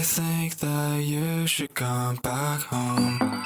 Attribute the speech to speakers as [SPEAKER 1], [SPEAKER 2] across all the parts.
[SPEAKER 1] think that you should come back home.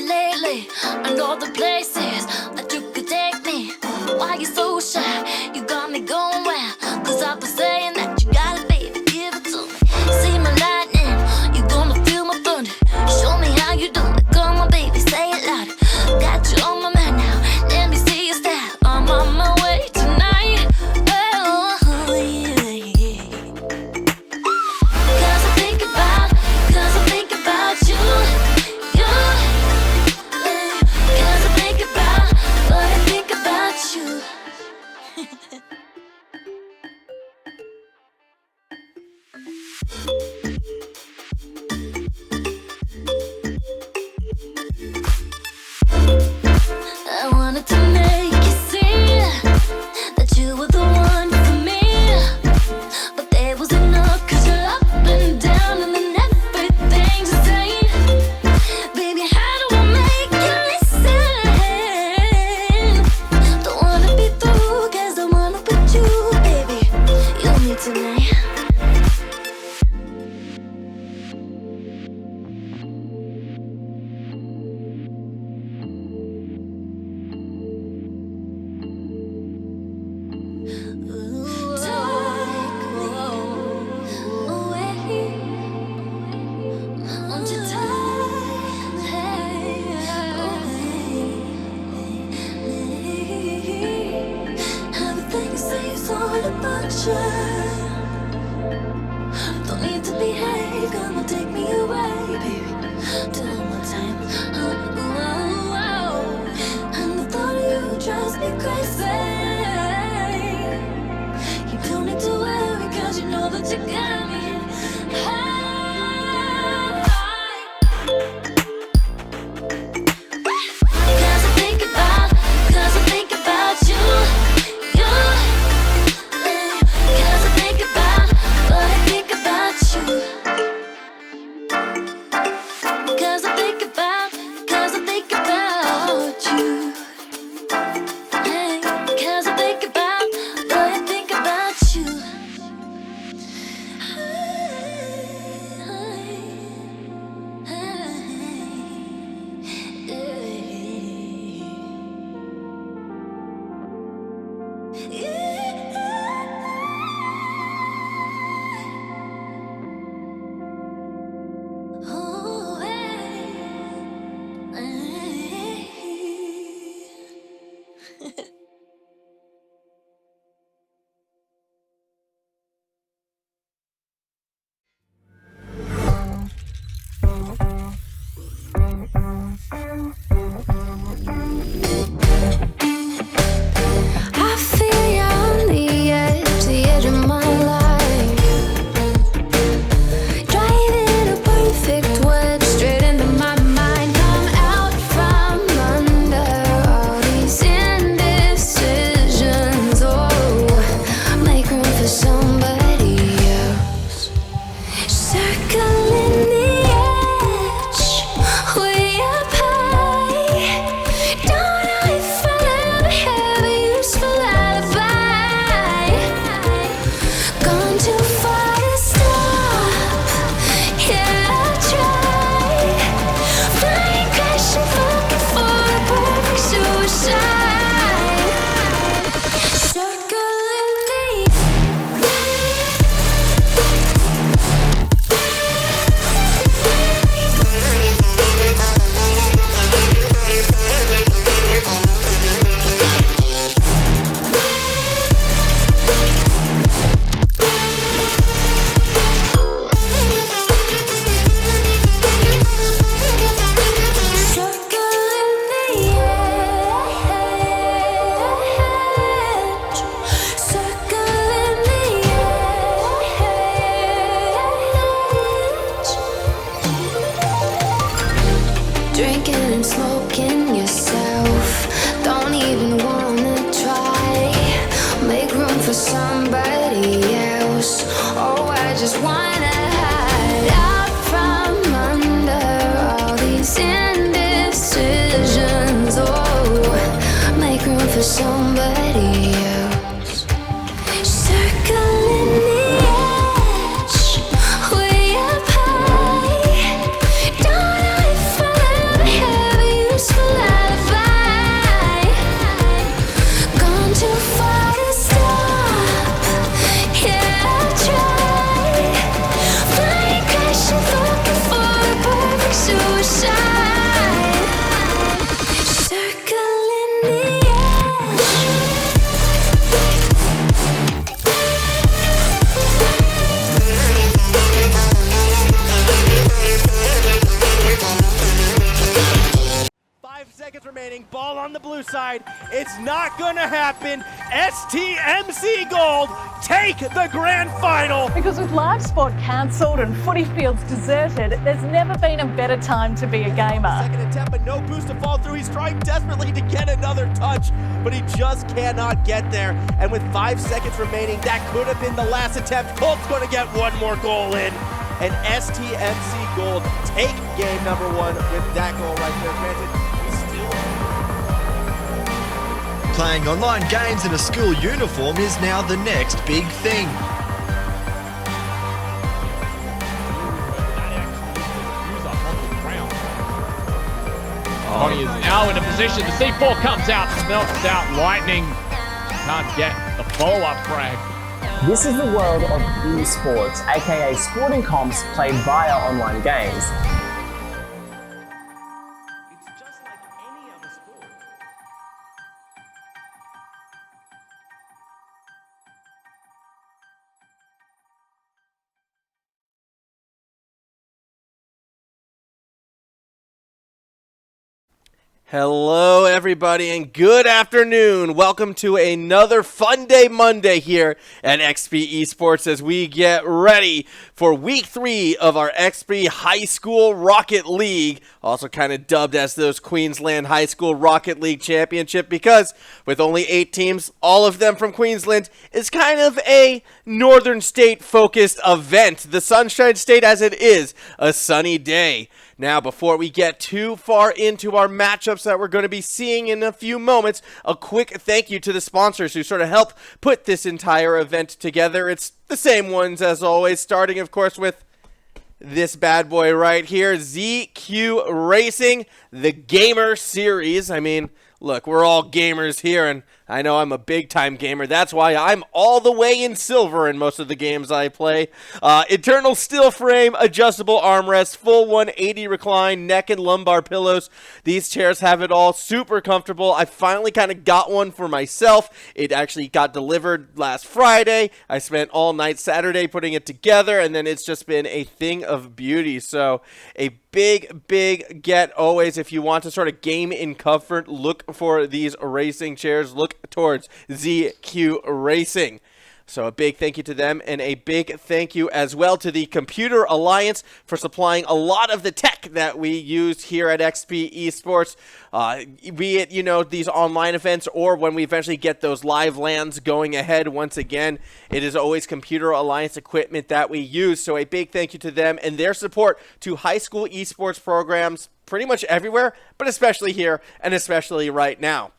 [SPEAKER 2] lately, and all the places that you could take me. Why you so shy? You got me going wild. 'Cause I've been saying that you got it, baby, give it to me. See my lightning, you gonna feel my thunder. Show me how you do it, come on baby, say it louder. Got you on my mind now, let me see your style. I'm on my way tonight. Oh, yeah, yeah. 'Cause I think about you, you. 'Cause I think about what I think about you. I wanted to make you see that you were the one for me, but there was enough 'cause you're up and down and then everything's the same. Baby, how do I make you listen? Don't wanna be through 'cause I wanna put you, baby, you and me tonight. Don't need to behave, come on, take me away, baby. Do it one more time. Oh, oh, oh. And the thought of you drives me crazy. You don't need to worry, 'cause you know that you got me. Cause I think about you, you. 'Cause I think
[SPEAKER 3] seconds remaining. Ball on the blue side. It's not gonna happen. STMC Gold take the grand final.
[SPEAKER 4] Because with live sport cancelled and footy fields deserted, there's never been a better time to be a gamer.
[SPEAKER 3] Second attempt, but no boost to fall through. He's trying desperately to get another touch, but he just cannot get there. And with 5 seconds remaining, that could have been the last attempt. Colt's gonna get one more goal in. And STMC Gold take game number 1 with that goal right there. Granted,
[SPEAKER 5] Playing online games in a school uniform is now the next big thing.
[SPEAKER 6] He is now in a position. The C4 comes out, melts out. Lightning can't get the follow-up frag.
[SPEAKER 7] This is the world of esports, aka sporting comps played via online games.
[SPEAKER 3] it's just like any other sport. Hello, everybody, and good afternoon. Welcome to another Fun Day Monday here at XP Esports as we get ready for Week 3 of our XP High School Rocket League, also kind of dubbed as those Queensland High School Rocket League Championship, because with only 8 teams, all of them from Queensland, is kind of a northern state-focused event. The Sunshine State as it is, a sunny day. Now, before we get too far into our matchups that we're going to be seeing in a few moments, a quick thank you to the sponsors who sort of help put this entire event together. It's the same ones as always, starting, of course, with this bad boy right here, ZQ Racing, the Gamer Series. I mean, look, we're all gamers here, and I know I'm a big-time gamer. That's why I'm all the way in silver in most of the games I play. Eternal steel frame, adjustable armrest, full 180 recline, neck and lumbar pillows. These chairs have it all, super comfortable. I finally kind of got one for myself. It actually got delivered last Friday. I spent all night Saturday putting it together, and then it's just been a thing of beauty. So a big get always. If you want to sort of game in comfort, look for these racing chairs. Look towards ZQ Racing. So a big thank you to them, and a big thank you as well to the Computer Alliance for supplying a lot of the tech that we use here at XP Esports, be it, you know, these online events or when we eventually get those live LANs going ahead once again. It is always Computer Alliance equipment that we use, so a big thank you to them and their support to high school esports programs pretty much everywhere, but especially here and especially right now.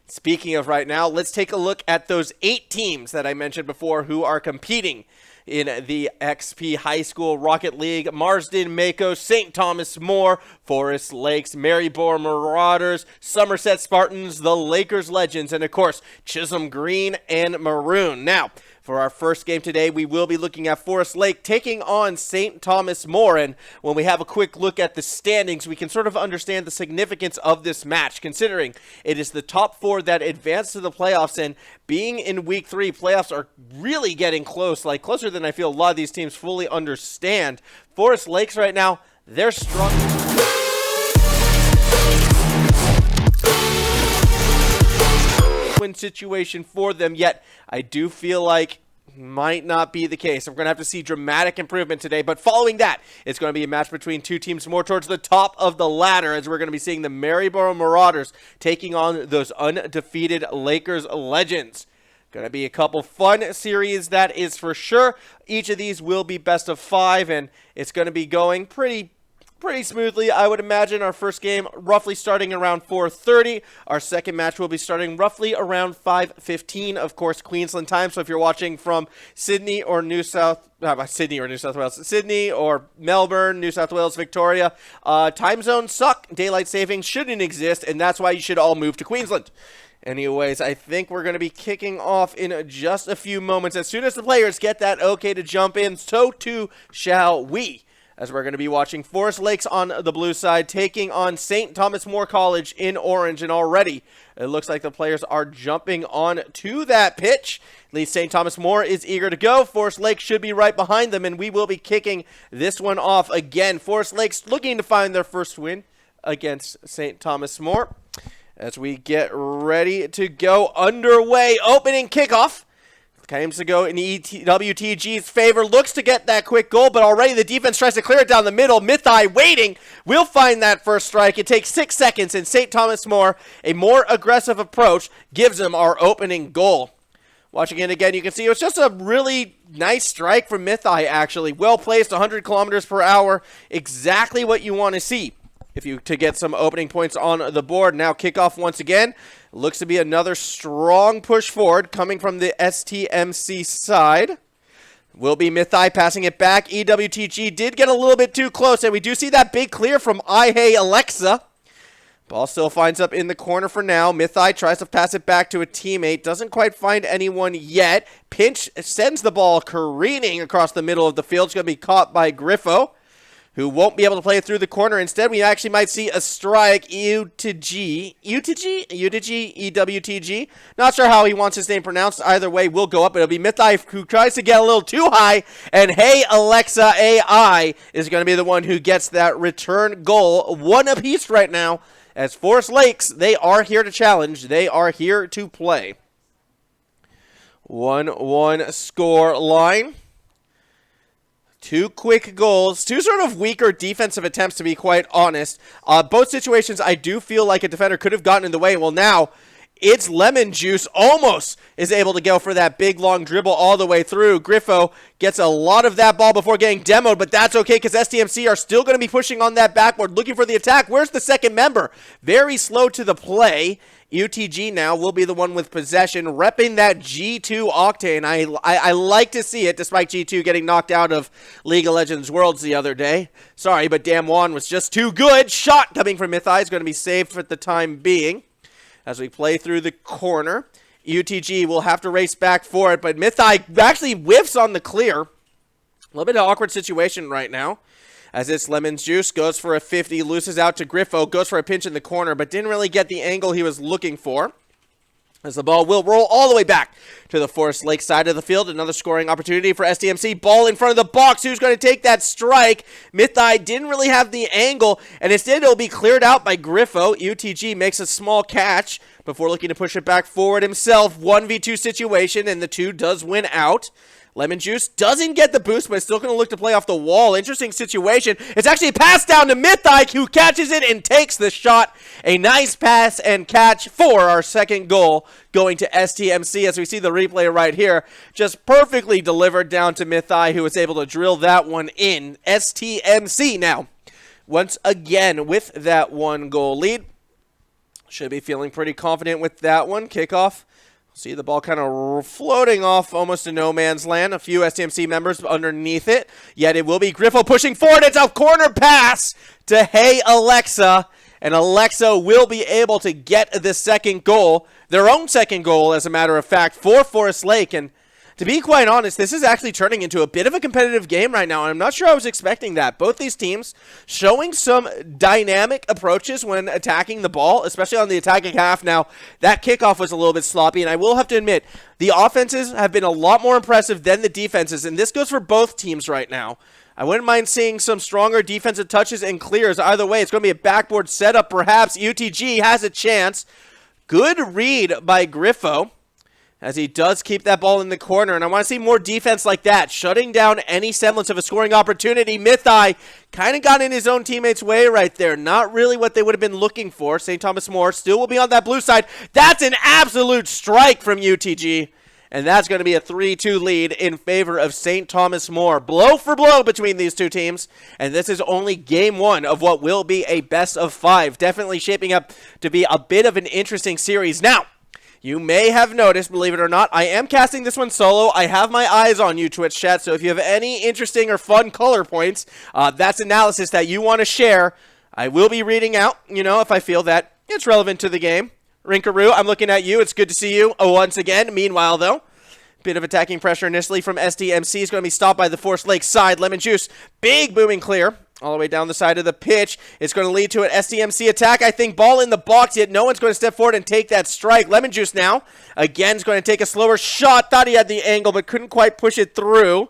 [SPEAKER 3] Speaking of right now, let's take a look at those 8 teams that I mentioned before who are competing in the XP High School Rocket League. Marsden, Mako, St. Thomas More, Forest Lakes, Maryborough Marauders, Somerset Spartans, the Lakers Legends, and of course, Chisholm Green and Maroon. Now, for our first game today, we will be looking at Forest Lake taking on St. Thomas More, and when we have a quick look at the standings, we can sort of understand the significance of this match, considering it is the top 4 that advance to the playoffs, and being in Week 3, playoffs are really getting close, like closer than I feel a lot of these teams fully understand. Forest Lakes right now, they're struggling. Win situation for them, yet I do feel like might not be the case. We're going to have to see dramatic improvement today, but following that, it's going to be a match between 2 teams more towards the top of the ladder, as we're going to be seeing the Maryborough Marauders taking on those undefeated Lakers Legends. Going to be a couple fun series, that is for sure. Each of these will be best of 5, and it's going to be going pretty smoothly, I would imagine. Our first game roughly starting around 4:30. Our second match will be starting roughly around 5:15, of course, Queensland time. So if you're watching from Sydney or Sydney or Melbourne, New South Wales, Victoria, time zones suck. Daylight savings shouldn't exist, and that's why you should all move to Queensland. Anyways, I think we're going to be kicking off in just a few moments. As soon as the players get that okay to jump in, so too shall we, as we're going to be watching Forest Lakes on the blue side taking on St. Thomas More College in orange, and already it looks like the players are jumping on to that pitch. At least St. Thomas More is eager to go. Forest Lakes should be right behind them, and we will be kicking this one off again. Forest Lakes looking to find their first win against St. Thomas More. As we get ready to go underway, opening kickoff. Claims to go in EWTG's favor, looks to get that quick goal, but already the defense tries to clear it down the middle. Mythai waiting, will find that first strike. It takes 6 seconds, and St. Thomas More, a more aggressive approach, gives them our opening goal. Watching it again, you can see it was just a really nice strike from Mythai, actually. Well placed, 100 kilometers per hour, exactly what you want to see to get some opening points on the board. Now kickoff once again. Looks to be another strong push forward coming from the STMC side. Will be Mythai passing it back. EWTG did get a little bit too close, and we do see that big clear from Hey Alexa. Ball still finds up in the corner for now. Mythai tries to pass it back to a teammate. Doesn't quite find anyone yet. Pinch sends the ball careening across the middle of the field. It's going to be caught by Griffo, who won't be able to play it through the corner. Instead, we actually might see a strike. EWTG. Not sure how he wants his name pronounced. Either way, we'll go up. It'll be Mythai who tries to get a little too high. And Hey Alexa AI is going to be the one who gets that return goal. One apiece right now. As Forest Lakes, they are here to challenge. They are here to play. 1-1 score line. 2 quick goals, 2 sort of weaker defensive attempts, to be quite honest. Both situations, I do feel like a defender could have gotten in the way. Well, now it's Lemon Juice almost is able to go for that big, long dribble all the way through. Griffo gets a lot of that ball before getting demoed, but that's okay because STMC are still going to be pushing on that backboard, looking for the attack. Where's the second member? Very slow to the play. UTG now will be the one with possession, repping that G2 Octane. I like to see it, despite G2 getting knocked out of League of Legends Worlds the other day. Sorry, but Damwon was just too good. Shot coming from Mythai is going to be saved for the time being. As we play through the corner, UTG will have to race back for it, but Mythai actually whiffs on the clear. A little bit of an awkward situation right now. As it's Lemon Juice, goes for a 50, loses out to Griffo, goes for a pinch in the corner, but didn't really get the angle he was looking for. As the ball will roll all the way back to the Forest Lake side of the field. Another scoring opportunity for STMC. Ball in front of the box. Who's going to take that strike? Mythai didn't really have the angle, and instead it'll be cleared out by Griffo. UTG makes a small catch before looking to push it back forward himself. 1v2 situation, and the 2 does win out. Lemon Juice doesn't get the boost, but still going to look to play off the wall. Interesting situation. It's actually a pass down to Mythai, who catches it and takes the shot. A nice pass and catch for our second goal going to STMC. As we see the replay right here, just perfectly delivered down to Mythai, who was able to drill that one in. STMC now, once again, with that 1-goal lead. Should be feeling pretty confident with that one. Kickoff. See the ball kind of floating off almost to no man's land. A few STMC members underneath it. Yet it will be Griffo pushing forward. It's a corner pass to Hey Alexa. And Alexa will be able to get the second goal. Their own second goal, as a matter of fact, for Forest Lake. And to be quite honest, this is actually turning into a bit of a competitive game right now, and I'm not sure I was expecting that. Both these teams showing some dynamic approaches when attacking the ball, especially on the attacking half. Now, that kickoff was a little bit sloppy, and I will have to admit, the offenses have been a lot more impressive than the defenses, and this goes for both teams right now. I wouldn't mind seeing some stronger defensive touches and clears. Either way, it's going to be a backboard setup, perhaps. UTG has a chance. Good read by Griffo, as he does keep that ball in the corner. And I want to see more defense like that, shutting down any semblance of a scoring opportunity. Mythai kind of got in his own teammate's way right there. Not really what they would have been looking for. St. Thomas More still will be on that blue side. That's an absolute strike from UTG. And that's going to be a 3-2 lead in favor of St. Thomas More. Blow for blow between these two teams. And this is only game 1 of what will be a best of 5. Definitely shaping up to be a bit of an interesting series. Now, you may have noticed, believe it or not, I am casting this one solo. I have my eyes on you, Twitch chat, so if you have any interesting or fun color points, that's analysis that you want to share, I will be reading out, if I feel that it's relevant to the game. Rinkaroo, I'm looking at you. It's good to see you once again. Meanwhile, though, bit of attacking pressure initially from STMC is going to be stopped by the Forest Lake side. Lemon Juice, big booming clear. All the way down the side of the pitch. It's going to lead to an STMC attack. I think ball in the box, yet no one's going to step forward and take that strike. Lemon Juice now, again, is going to take a slower shot. Thought he had the angle, but couldn't quite push it through.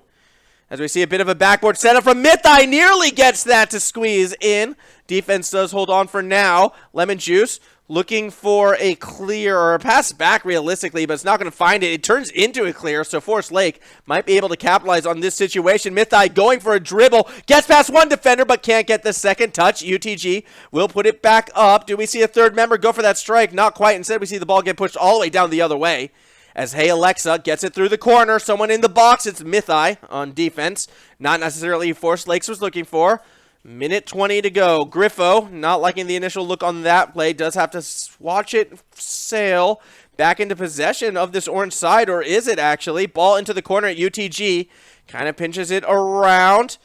[SPEAKER 3] As we see a bit of a backboard setup from Mythai. Nearly gets that to squeeze in. Defense does hold on for now. Lemon Juice looking for a clear or a pass back realistically, but it's not going to find it. It turns into a clear, so Forest Lake might be able to capitalize on this situation. Mythai going for a dribble, gets past one defender, but can't get the second touch. UTG will put it back up. Do we see a third member go for that strike? Not quite. Instead, we see the ball get pushed all the way down the other way as Hey Alexa gets it through the corner. Someone in the box. It's Mythai on defense. Not necessarily Forest Lakes was looking for. Minute 20 to go. Griffo, not liking the initial look on that play, does have to watch it sail back into possession of this orange side, or is it actually? Ball into the corner at UTG. Kind of pinches it around.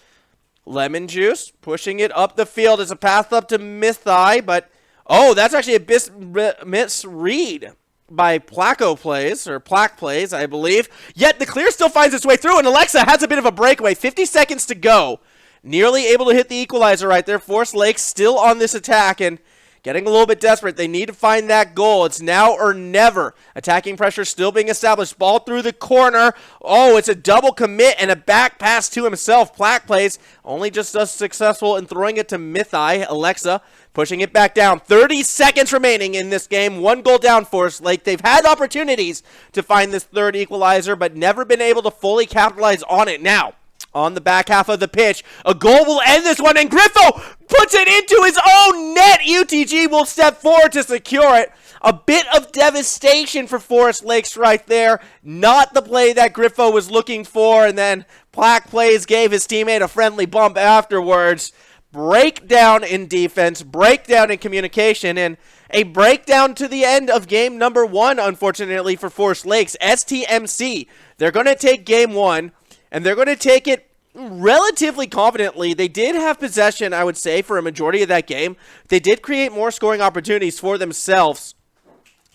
[SPEAKER 3] Lemon Juice pushing it up the field. It's a path up to Mythai, but oh, that's actually a misread by Placo plays, or Plaque plays, I believe. Yet the clear still finds its way through, and Alexa has a bit of a breakaway. 50 seconds to go. Nearly able to hit the equalizer right there. Forest Lake still on this attack and getting a little bit desperate. They need to find that goal. It's now or never. Attacking pressure still being established. Ball through the corner. Oh, it's a double commit and a back pass to himself. Plaque plays. Only just does successful in throwing it to Mythai. Alexa pushing it back down. 30 seconds remaining in this game. 1 goal down Forest Lake. They've had opportunities to find this third equalizer, but never been able to fully capitalize on it. Now, on the back half of the pitch, a goal will end this one, and Griffo puts it into his own net. UTG will step forward to secure it. A bit of devastation for Forest Lakes right there. Not the play that Griffo was looking for, and then Plaque plays gave his teammate a friendly bump afterwards. Breakdown in defense, breakdown in communication, and a breakdown to the end of game number 1, unfortunately, for Forest Lakes. STMC, they're going to take game 1, and they're going to take it relatively confidently. They did have possession, I would say, for a majority of that game. They did create more scoring opportunities for themselves.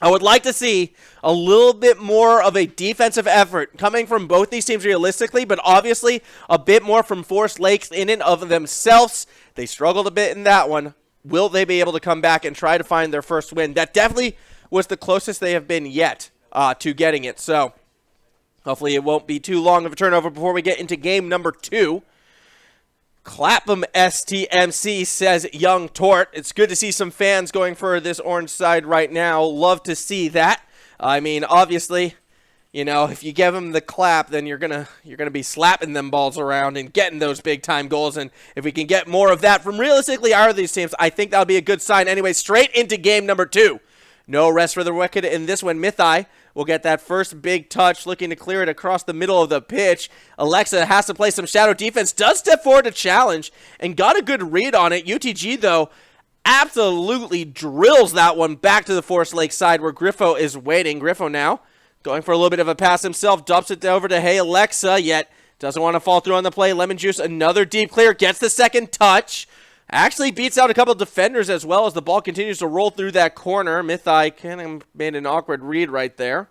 [SPEAKER 3] I would like to see a little bit more of a defensive effort coming from both these teams realistically, but obviously a bit more from Forest Lakes in and of themselves. They struggled a bit in that one. Will they be able to come back and try to find their first win? That definitely was the closest they have been yet to getting it, so hopefully it won't be too long of a turnover before we get into game number 2. Clapham STMC, says Young Tort. It's good to see some fans going for this orange side right now. Love to see that. I mean, obviously, you know, if you give them the clap, then you're gonna be slapping them balls around and getting those big time goals. And if we can get more of that from realistically either of these teams, I think that'll be a good sign. Anyway, straight into game number 2. No rest for the wicked in this one. Mythai will get that first big touch, looking to clear it across the middle of the pitch. Alexa has to play some shadow defense, does step forward to challenge, and got a good read on it. UTG, though, absolutely drills that one back to the Forest Lake side where Griffo is waiting. Griffo now going for a little bit of a pass himself, dumps it over to Hey Alexa, yet doesn't want to fall through on the play. Lemon Juice, another deep clear, gets the second touch. Actually beats out a couple of defenders as well as the ball continues to roll through that corner. Mythai kind of made an awkward read right there.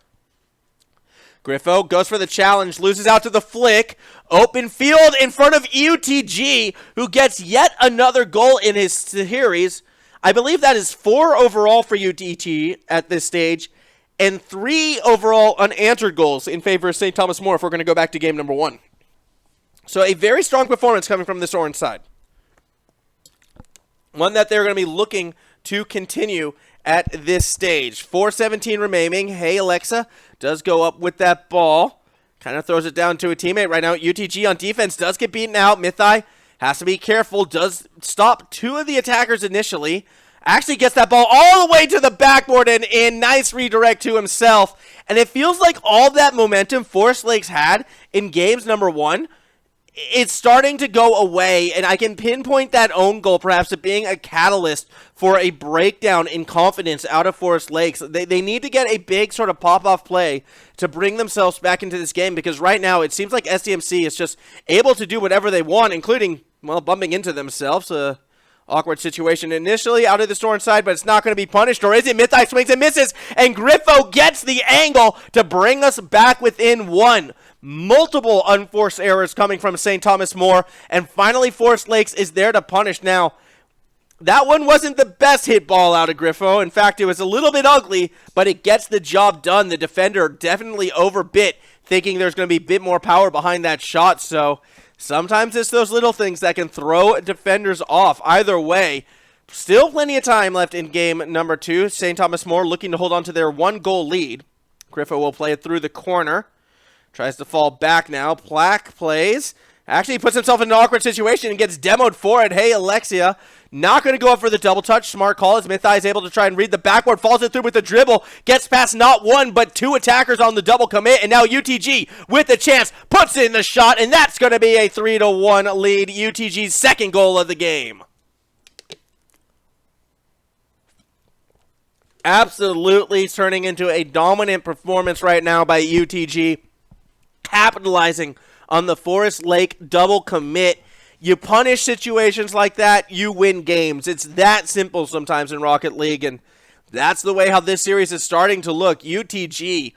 [SPEAKER 3] Griffo goes for the challenge, loses out to the flick. Open field in front of UTG, who gets yet another goal in his series. I believe that is 4 overall for UTG at this stage, and 3 overall unanswered goals in favor of St. Thomas More if we're going to go back to game number 1. So a very strong performance coming from this orange side. One that they're going to be looking to continue at this stage. 4:17 remaining. Hey Alexa does go up with that ball. Kind of throws it down to a teammate right now. UTG on defense does get beaten out. Mythai has to be careful. Does stop 2 of the attackers initially. Actually gets that ball all the way to the backboard and in. Nice redirect to himself. And it feels like all that momentum Forest Lakes had in games number 1, it's starting to go away, and I can pinpoint that own goal perhaps as being a catalyst for a breakdown in confidence out of Forest Lakes. They need to get a big sort of pop-off play to bring themselves back into this game, because right now it seems like STMC is just able to do whatever they want, including, well, bumping into themselves. Awkward situation initially out of the orange side, but it's not going to be punished, or is it? Mythai swings and misses, and Griffo gets the angle to bring us back within 1. Multiple unforced errors coming from St. Thomas More, and finally Forest Lakes is there to punish. Now, that one wasn't the best hit ball out of Griffo. In fact, it was a little bit ugly, but it gets the job done. The defender definitely overbit, thinking there's going to be a bit more power behind that shot, so sometimes it's those little things that can throw defenders off. Either way, Still plenty of time left in game number 2. St. Thomas More looking to hold on to their 1-goal lead. Griffo will play it through the corner. Tries to fall back now. Plack plays. Actually puts himself in an awkward situation and gets demoed for it. Hey, Alexia. Not going to go up for the double touch. Smart call as Mythai is able to try and read the backboard. Falls it through with the dribble. Gets past not one, but 2 attackers on the double commit. And now UTG with the chance. Puts in the shot. And that's going to be a 3-1 lead. UTG's second goal of the game. Absolutely turning into a dominant performance right now by UTG. Capitalizing on the Forest Lake double commit. You punish situations like that, you win games. It's that simple sometimes in Rocket League, and that's the way how this series is starting to look. UTG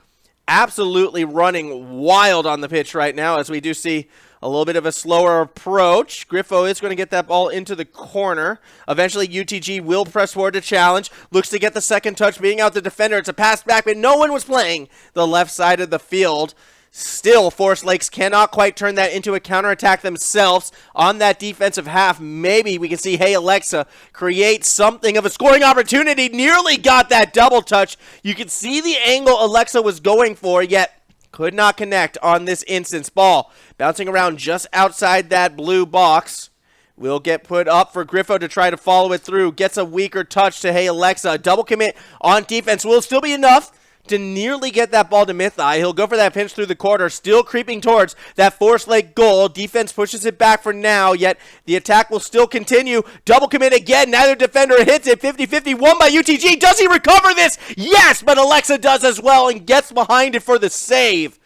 [SPEAKER 3] absolutely running wild on the pitch right now, as we do see a little bit of a slower approach. Griffo is going to get that ball into the corner. Eventually, UTG will press forward to challenge. Looks to get the second touch, being out the defender. It's a pass back, but no one was playing the left side of the field. Still, Forest Lakes cannot quite turn that into a counterattack themselves on that defensive half. Maybe we can see Hey Alexa create something of a scoring opportunity. Nearly got that double touch. You can see the angle Alexa was going for, yet could not connect on this instance. Ball bouncing around just outside that blue box. Will get put up for Griffo to try to follow it through. Gets a weaker touch to Hey Alexa. A double commit on defense will still be enough to nearly get that ball to Mythai. He'll go for that pinch through the corner, still creeping towards that Forest Lake goal. Defense pushes it back for now, yet the attack will still continue. Double commit again. Neither defender hits it. 50-50, won by UTG. Does he recover this? Yes, but Alexa does as well and gets behind it for the save.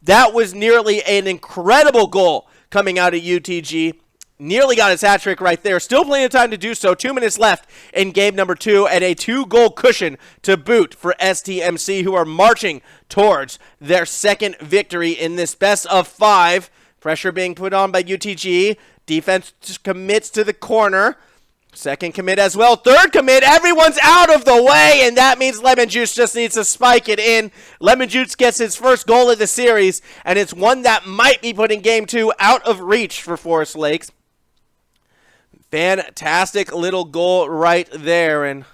[SPEAKER 3] That was nearly an incredible goal coming out of UTG. Nearly got his hat trick right there. Still plenty of time to do so. 2 minutes left in game number 2 and a 2-goal cushion to boot for STMC, who are marching towards their second victory in this best of 5. Pressure being put on by UTG. Defense commits to the corner. Second commit as well. Third commit. Everyone's out of the way, and that means Lemon Juice just needs to spike it in. Lemon Juice gets his first goal of the series, and it's one that might be putting game 2 out of reach for Forest Lakes. Fantastic little goal right there. And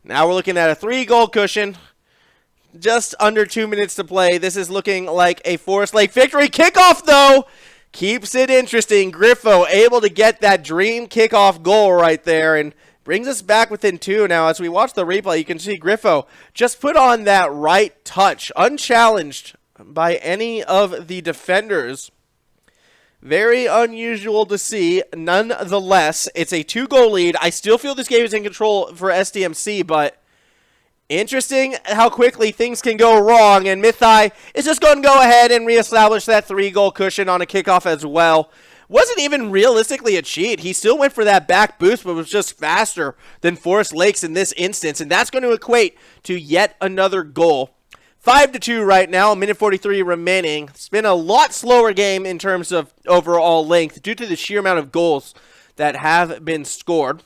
[SPEAKER 3] now we're looking at a 3-goal cushion. Just under 2 minutes to play. This is looking like a Forest Lake victory. Kickoff, though, keeps it interesting. Griffo able to get that dream kickoff goal right there. And brings us back within 2 now. As we watch the replay, you can see Griffo just put on that right touch. Unchallenged by any of the defenders. Very unusual to see. Nonetheless, it's a 2-goal lead. I still feel this game is in control for STMC, but interesting how quickly things can go wrong. And Mythai is just going to go ahead and reestablish that 3-goal cushion on a kickoff as well. Wasn't even realistically a cheat. He still went for that back boost, but was just faster than Forest Lakes in this instance. And that's going to equate to yet another goal. 5-2 right now, 1:43 remaining. It's been a lot slower game in terms of overall length due to the sheer amount of goals that have been scored.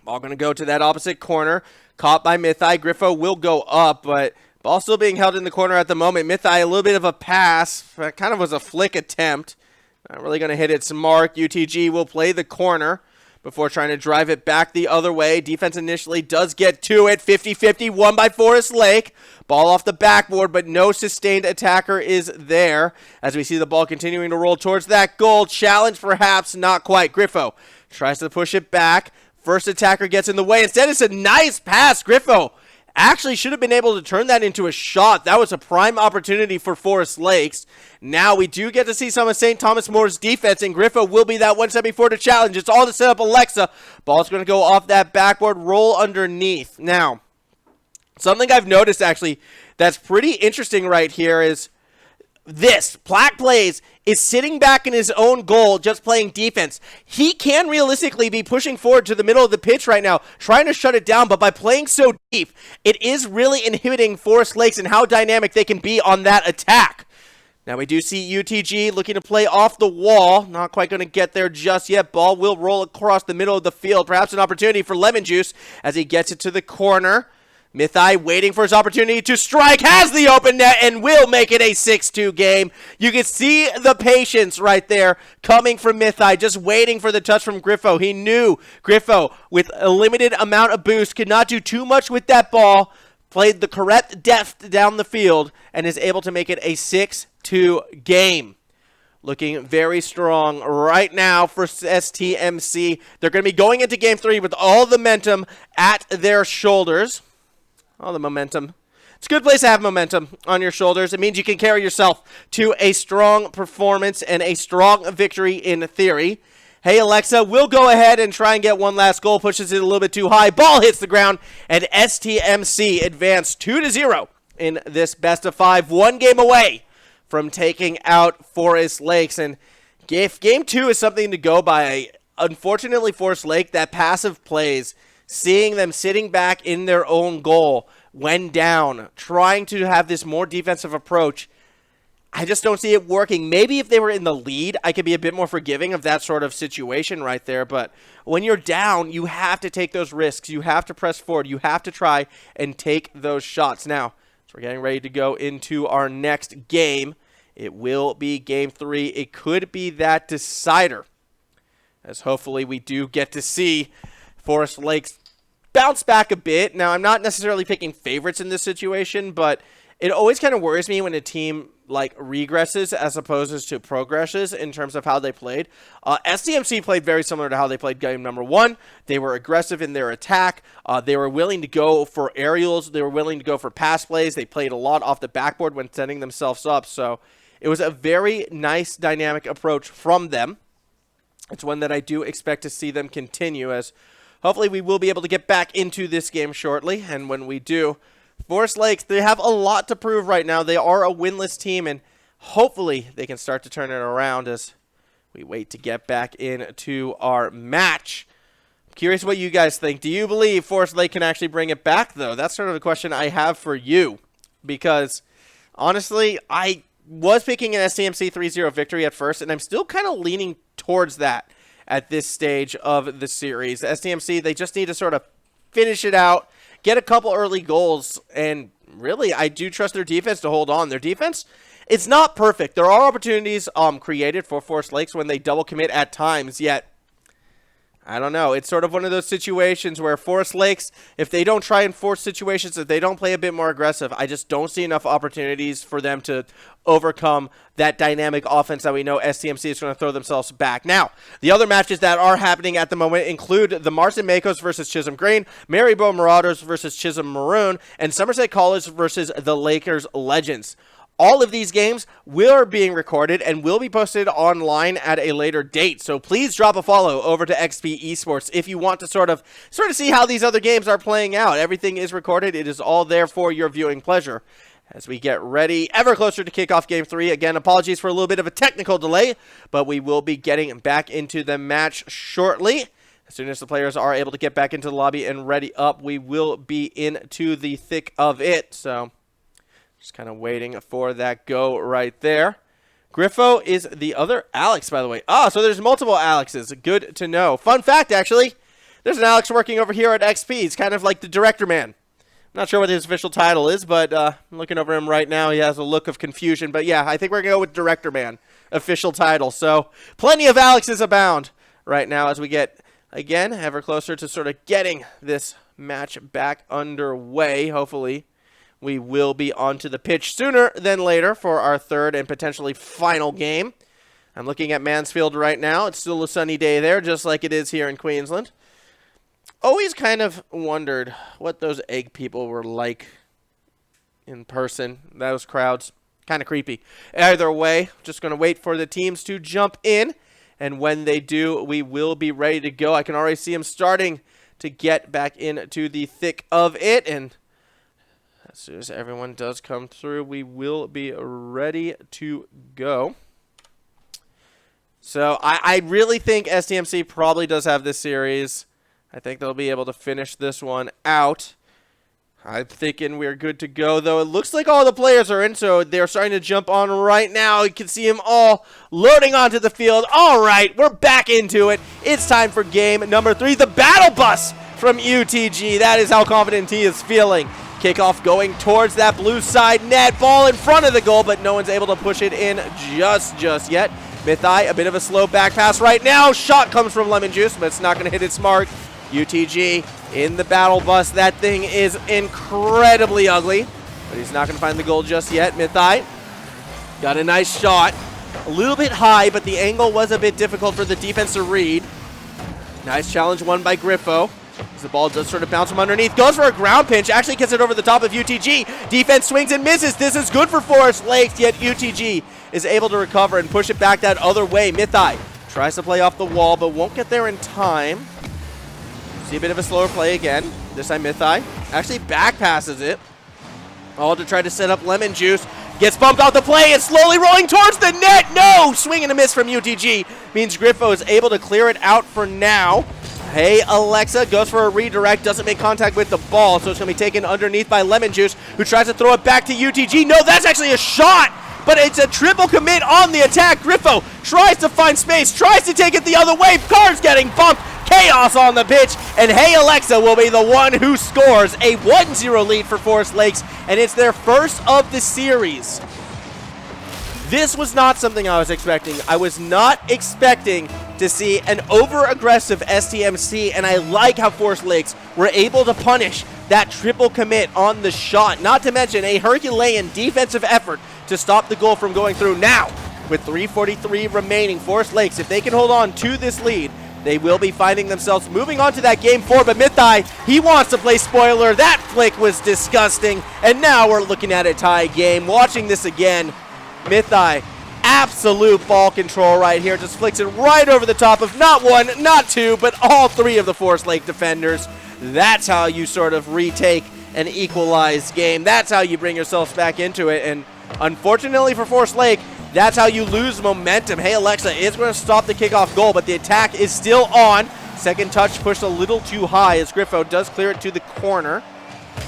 [SPEAKER 3] Ball going to go to that opposite corner. Caught by Mythai. Griffo will go up, but ball still being held in the corner at the moment. Mythai, a little bit of a pass. Kind of was a flick attempt. Not really going to hit its mark. UTG will play the corner before trying to drive it back the other way. Defense initially does get to it. 50-50, won by Forest Lake. Ball off the backboard, but no sustained attacker is there. As we see the ball continuing to roll towards that goal. Challenge perhaps, not quite. Griffo tries to push it back. First attacker gets in the way. Instead, it's a nice pass. Griffo actually should have been able to turn that into a shot. That was a prime opportunity for Forest Lakes. Now we do get to see some of St. Thomas More's defense, and Griffo will be that one step before the challenge. It's all to set up Alexa. Ball's going to go off that backboard, roll underneath. Now, something I've noticed actually that's pretty interesting right here is this. Plack plays is sitting back in his own goal, just playing defense. He can realistically be pushing forward to the middle of the pitch right now, trying to shut it down, but by playing so deep, it is really inhibiting Forest Lakes and how dynamic they can be on that attack. Now we do see UTG looking to play off the wall. Not quite going to get there just yet. Ball will roll across the middle of the field. Perhaps an opportunity for Lemon Juice as he gets it to the corner. Mythai waiting for his opportunity to strike, has the open net, and will make it a 6-2 game. You can see the patience right there coming from Mythai, just waiting for the touch from Griffo. He knew Griffo, with a limited amount of boost, could not do too much with that ball, played the correct depth down the field, and is able to make it a 6-2 game. Looking very strong right now for STMC. They're going to be going into Game 3 with all the momentum at their shoulders. All the momentum. It's a good place to have momentum on your shoulders. It means you can carry yourself to a strong performance and a strong victory in theory. Hey, Alexa, we'll go ahead and try and get one last goal. Pushes it a little bit too high. Ball hits the ground, and STMC advanced 2-0 in this best of 5. One game away from taking out Forest Lakes. And if Game 2 is something to go by, unfortunately, Forest Lake, that passive plays, seeing them sitting back in their own goal when down, trying to have this more defensive approach, I just don't see it working. Maybe if they were in the lead, I could be a bit more forgiving of that sort of situation right there. But when you're down, you have to take those risks. You have to press forward. You have to try and take those shots. Now, as we're getting ready to go into our next game, it will be Game 3. It could be that decider, as hopefully we do get to see Forest Lakes bounce back a bit. Now, I'm not necessarily picking favorites in this situation, but it always kind of worries me when a team like regresses as opposed to progresses in terms of how they played. STMC played very similar to how they played game number 1. They were aggressive in their attack. They were willing to go for aerials. They were willing to go for pass plays. They played a lot off the backboard when setting themselves up. So it was a very nice dynamic approach from them. It's one that I do expect to see them continue, as hopefully we will be able to get back into this game shortly. And when we do, Forest Lakes, they have a lot to prove right now. They are a winless team, and hopefully they can start to turn it around as we wait to get back into our match. I'm curious what you guys think. Do you believe Forest Lake can actually bring it back, though? That's sort of the question I have for you, because honestly, I was picking an STMC 3-0 victory at first, and I'm still kind of leaning towards that at this stage of the series. STMC, they just need to sort of finish it out, get a couple early goals, and really, I do trust their defense to hold on. Their defense, it's not perfect. There are opportunities created for Forest Lakes when they double commit at times, yet I don't know. It's sort of one of those situations where Forest Lakes, if they don't try and force situations, if they don't play a bit more aggressive, I just don't see enough opportunities for them to overcome that dynamic offense that we know STMC is going to throw themselves back. Now, the other matches that are happening at the moment include the Marston Makos versus Chisholm Green, Maryville Marauders versus Chisholm Maroon, and Somerset College versus the Lakers Legends. All of these games are being recorded and will be posted online at a later date. So please drop a follow over to XP Esports if you want to sort of see how these other games are playing out. Everything is recorded. It is all there for your viewing pleasure. As we get ready, ever closer to kickoff Game 3. Again, apologies for a little bit of a technical delay, but we will be getting back into the match shortly. As soon as the players are able to get back into the lobby and ready up, we will be into the thick of it. So just kind of waiting for that go right there. Griffo is the other Alex, by the way. So there's multiple Alexes. Good to know. Fun fact, actually, there's an Alex working over here at XP. He's kind of like the director man. I'm not sure what his official title is, but I'm looking over him right now. He has a look of confusion. But yeah, I think we're going to go with director man, official title. So plenty of Alexes abound right now as we get, again, ever closer to sort of getting this match back underway. Hopefully we will be onto the pitch sooner than later for our third and potentially final game. I'm looking at Mansfield right now. It's still a sunny day there, just like it is here in Queensland. Always kind of wondered what those egg people were like in person. Those crowds, kind of creepy. Either way, just going to wait for the teams to jump in. And when they do, we will be ready to go. I can already see them starting to get back into the thick of it. And as soon as everyone does come through, we will be ready to go. So I really think STMC probably does have this series. I think they'll be able to finish this one out. I'm thinking we're good to go, though. It looks like all the players are in, so they're starting to jump on right now. You can see them all loading onto the field. All right, we're back into it. It's time for game number 3, the battle bus from UTG. That is how confident he is feeling. Kickoff going towards that blue side net. Ball in front of the goal, but no one's able to push it in just yet. Mythai, a bit of a slow back pass right now. Shot comes from Lemon Juice, but it's not going to hit its mark. UTG in the battle bus. That thing is incredibly ugly, but he's not going to find the goal just yet. Mythai got a nice shot. A little bit high, but the angle was a bit difficult for the defense to read. Nice challenge won by Griffo. As the ball does sort of bounce from underneath. Goes for a ground pinch. Actually gets it over the top of UTG. Defense swings and misses. This is good for Forest Lakes, yet UTG is able to recover and push it back that other way. Mythai tries to play off the wall, but won't get there in time. See a bit of a slower play again. This time Mythai actually back passes it. All to try to set up Lemon Juice. Gets bumped off the play and slowly rolling towards the net. No! Swing and a miss from UTG. Means Griffo is able to clear it out for now. Hey Alexa goes for a redirect, doesn't make contact with the ball, so it's going to be taken underneath by Lemon Juice, who tries to throw it back to UTG. No, that's actually a shot, but it's a triple commit on the attack. Griffo tries to find space, tries to take it the other way. Car's getting bumped. Chaos on the pitch, and Hey Alexa will be the one who scores a 1-0 lead for Forest Lakes, and it's their first of the series. This was not something I was expecting. I was not expecting to see an over-aggressive STMC, and I like how Forest Lakes were able to punish that triple commit on the shot, not to mention a Herculean defensive effort to stop the goal from going through. Now, with 3:43 remaining, Forest Lakes, if they can hold on to this lead, they will be finding themselves moving on to that game 4, but Mythai, he wants to play spoiler. That flick was disgusting, and now we're looking at a tie game. Watching this again, Mythai, absolute ball control right here. Just flicks it right over the top of not one, not two, but all three of the Forest Lake defenders. That's how you sort of retake an equalized game. That's how you bring yourselves back into it, and unfortunately for Forest Lake, that's how you lose momentum. Hey Alexa is going to stop the kickoff goal, but the attack is still on. Second touch pushed a little too high as Griffo does clear it to the corner.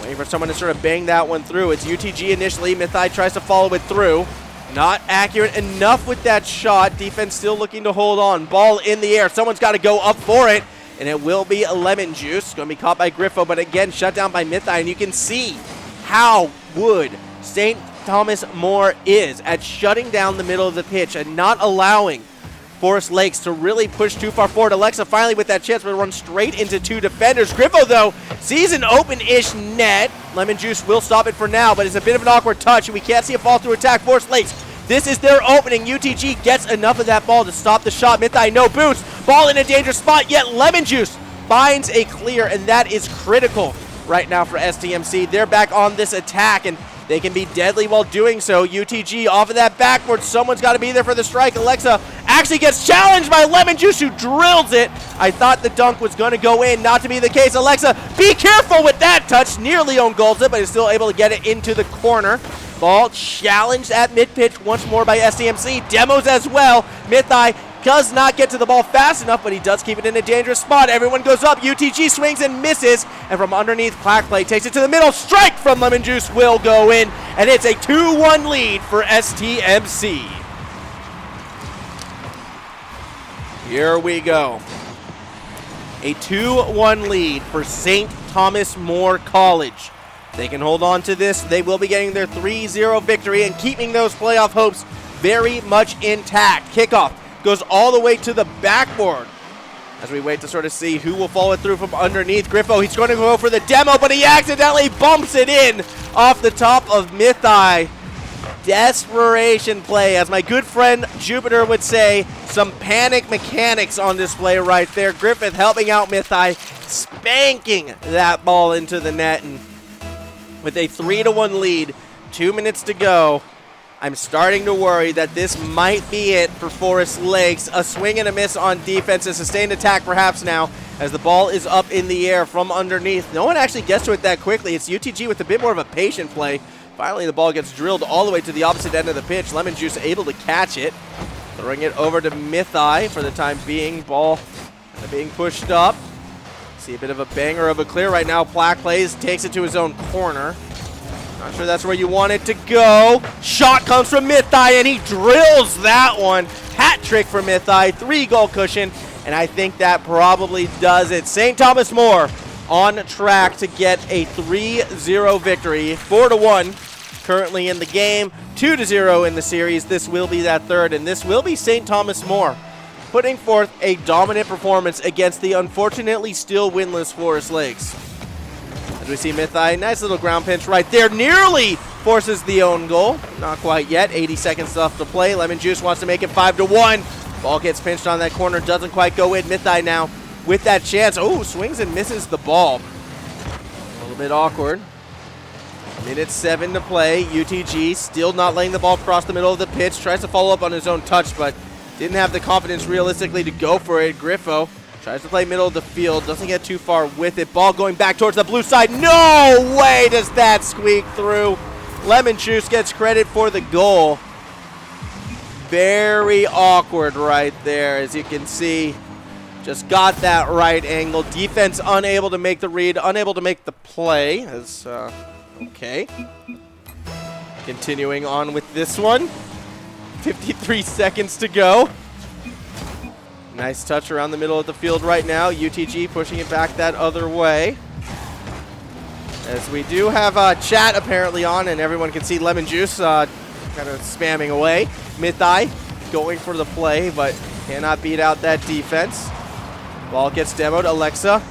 [SPEAKER 3] Waiting for someone to sort of bang that one through. It's UTG initially. Mythai tries to follow it through. Not accurate enough with that shot. Defense still looking to hold on. Ball in the air. Someone's got to go up for it, and it will be a Lemon Juice. Going to be caught by Griffo, but again, shut down by Mythai, and you can see how good St. Thomas More is at shutting down the middle of the pitch and not allowing Forest Lakes to really push too far forward. Alexa finally with that chance to run straight into two defenders. Griffo, though, sees an open-ish net. Lemon Juice will stop it for now, but it's a bit of an awkward touch, and we can't see a fall-through attack. Forest Lakes, this is their opening. UTG gets enough of that ball to stop the shot. Mythai, no boost. Ball in a dangerous spot, yet Lemon Juice finds a clear, and that is critical right now for STMC. They're back on this attack, and they can be deadly while doing so. UTG off of that backboard. Someone's got to be there for the strike. Alexa actually gets challenged by Lemon Juice, who drills it. I thought the dunk was going to go in. Not to be the case. Alexa, be careful with that touch. Nearly own goals it, but is still able to get it into the corner. Ball challenged at mid-pitch once more by STMC. Demos as well. Mythai does not get to the ball fast enough, but he does keep it in a dangerous spot. Everyone goes up. UTG swings and misses, and from underneath, Plaque Play takes it to the middle. Strike from Lemon Juice will go in, and it's a 2-1 lead for STMC. Here we go. A 2-1 lead for St. Thomas More College. They can hold on to this. They will be getting their 3-0 victory and keeping those playoff hopes very much intact. Kickoff goes all the way to the backboard as we wait to sort of see who will follow it through from underneath. Griffo, he's going to go for the demo, but he accidentally bumps it in off the top of Mythai. Desperation play, as my good friend Jupiter would say. Some panic mechanics on display right there. Griffith helping out Mythai, spanking that ball into the net, and with a 3-1 lead, 2 minutes to go, I'm starting to worry that this might be it for Forest Lakes. A swing and a miss on defense, a sustained attack perhaps now, as the ball is up in the air from underneath. No one actually gets to it that quickly. It's UTG with a bit more of a patient play. Finally, the ball gets drilled all the way to the opposite end of the pitch. Lemon Juice able to catch it. Throwing it over to Mythai for the time being. Ball being pushed up. See a bit of a banger of a clear right now. Plaque plays, takes it to his own corner. Not sure that's where you want it to go. Shot comes from Mythai, and he drills that one. Hat trick for Mythai, 3-goal cushion, and I think that probably does it. St. Thomas More on track to get a 3-0 victory. 4-1 currently in the game, 2-0 in the series. This will be that third, and this will be St. Thomas More putting forth a dominant performance against the unfortunately still winless Forest Lakes. As we see Mythai, nice little ground pinch right there, nearly forces the own goal. Not quite yet, 80 seconds left to play. Lemon Juice wants to make it 5-1. Ball gets pinched on that corner, doesn't quite go in. Mythai now with that chance. Oh, swings and misses the ball. A little bit awkward. Minute 7 to play. UTG still not letting the ball cross the middle of the pitch. Tries to follow up on his own touch, but didn't have the confidence realistically to go for it. Griffo tries to play middle of the field. Doesn't get too far with it. Ball going back towards the blue side. No way does that squeak through. Lemon Juice gets credit for the goal. Very awkward right there, as you can see. Just got that right angle. Defense unable to make the read, unable to make the play. Okay. Continuing on with this one. 53 seconds to go. Nice touch around the middle of the field right now. UTG pushing it back that other way. As we do have chat apparently on, and everyone can see Lemon Juice kind of spamming away. Mythai going for the play, but cannot beat out that defense. Ball gets demoed. Alexa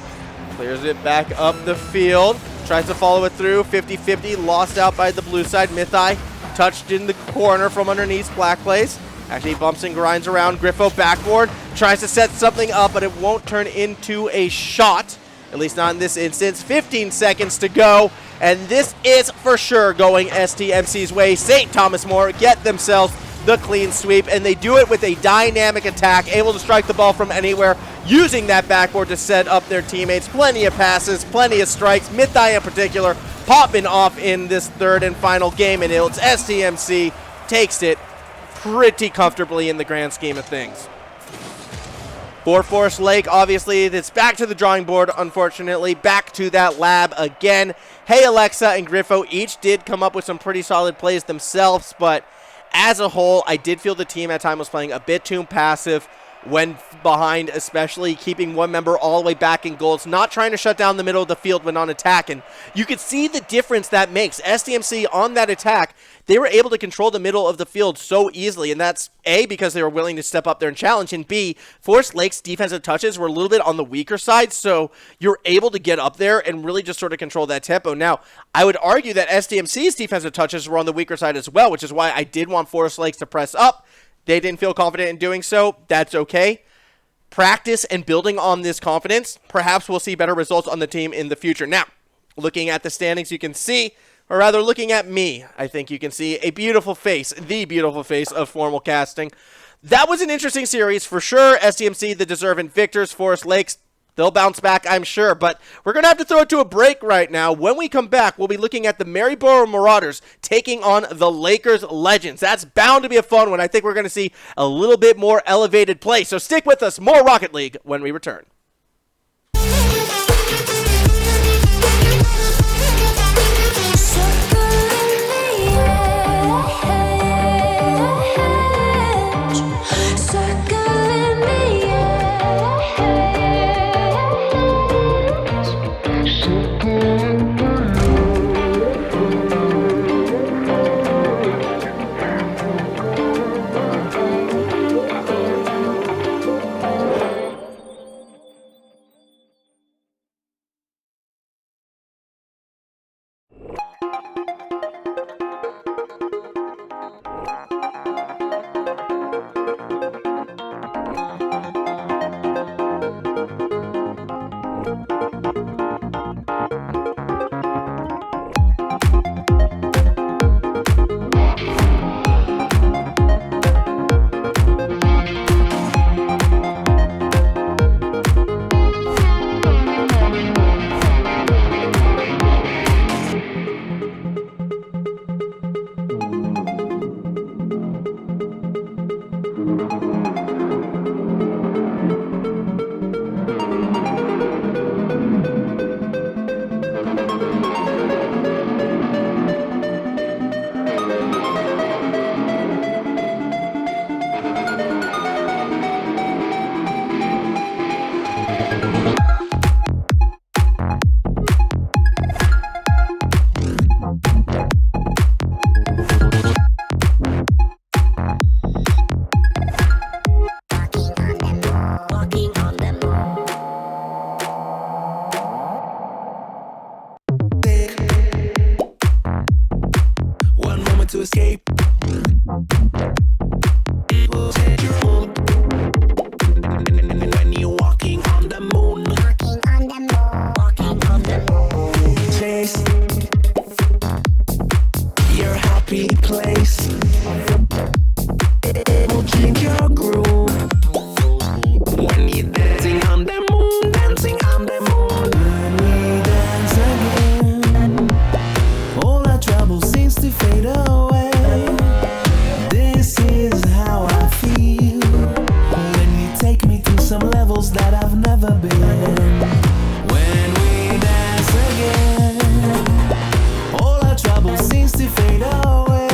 [SPEAKER 3] clears it back up the field. Tries to follow it through. 50-50. Lost out by the blue side. Mythai touched in the corner from underneath Black Plays. Actually bumps and grinds around. Griffo backboard. Tries to set something up, but it won't turn into a shot. At least not in this instance. 15 seconds to go. And this is for sure going STMC's way. St. Thomas More get themselves the clean sweep, and they do it with a dynamic attack, able to strike the ball from anywhere, using that backboard to set up their teammates. Plenty of passes, plenty of strikes. Mythai in particular popping off in this third and final game, and it's STMC takes it pretty comfortably in the grand scheme of things. For Forest Lake, obviously, it's back to the drawing board, unfortunately. Back to that lab again. Hey, Alexa and Griffo each did come up with some pretty solid plays themselves, but as a whole, I did feel the team at times was playing a bit too passive when behind, especially keeping one member all the way back in goals, not trying to shut down the middle of the field when on attack. And you could see the difference that makes. STMC on that attack, they were able to control the middle of the field so easily, and that's A, because they were willing to step up there and challenge, and B, Forest Lake's defensive touches were a little bit on the weaker side, so you're able to get up there and really just sort of control that tempo. Now, I would argue that STMC's defensive touches were on the weaker side as well, which is why I did want Forest Lakes to press up. They didn't feel confident in doing so. That's okay. Practice and building on this confidence, perhaps we'll see better results on the team in the future. Now, looking at the standings, you can see, or rather looking at me, I think you can see a beautiful face, the beautiful face of formal casting. That was an interesting series for sure. STMC, the deserving victors. Forest Lakes, they'll bounce back, I'm sure. But we're going to have to throw it to a break right now. When we come back, we'll be looking at the Maryborough Marauders taking on the Lakers Legends. That's bound to be a fun one. I think we're going to see a little bit more elevated play. So stick with us. More Rocket League when we return.
[SPEAKER 1] to escape. Will set your mood. When you're walking on the moon. Walking on the moon. Chase your happy place. It will change your groove. When you're dancing on the moon, dancing on the moon. When we dance again, all our trouble seems to fade away. This is how I feel when you take me to some levels that I've never been. When we dance again, all our trouble seems to fade away.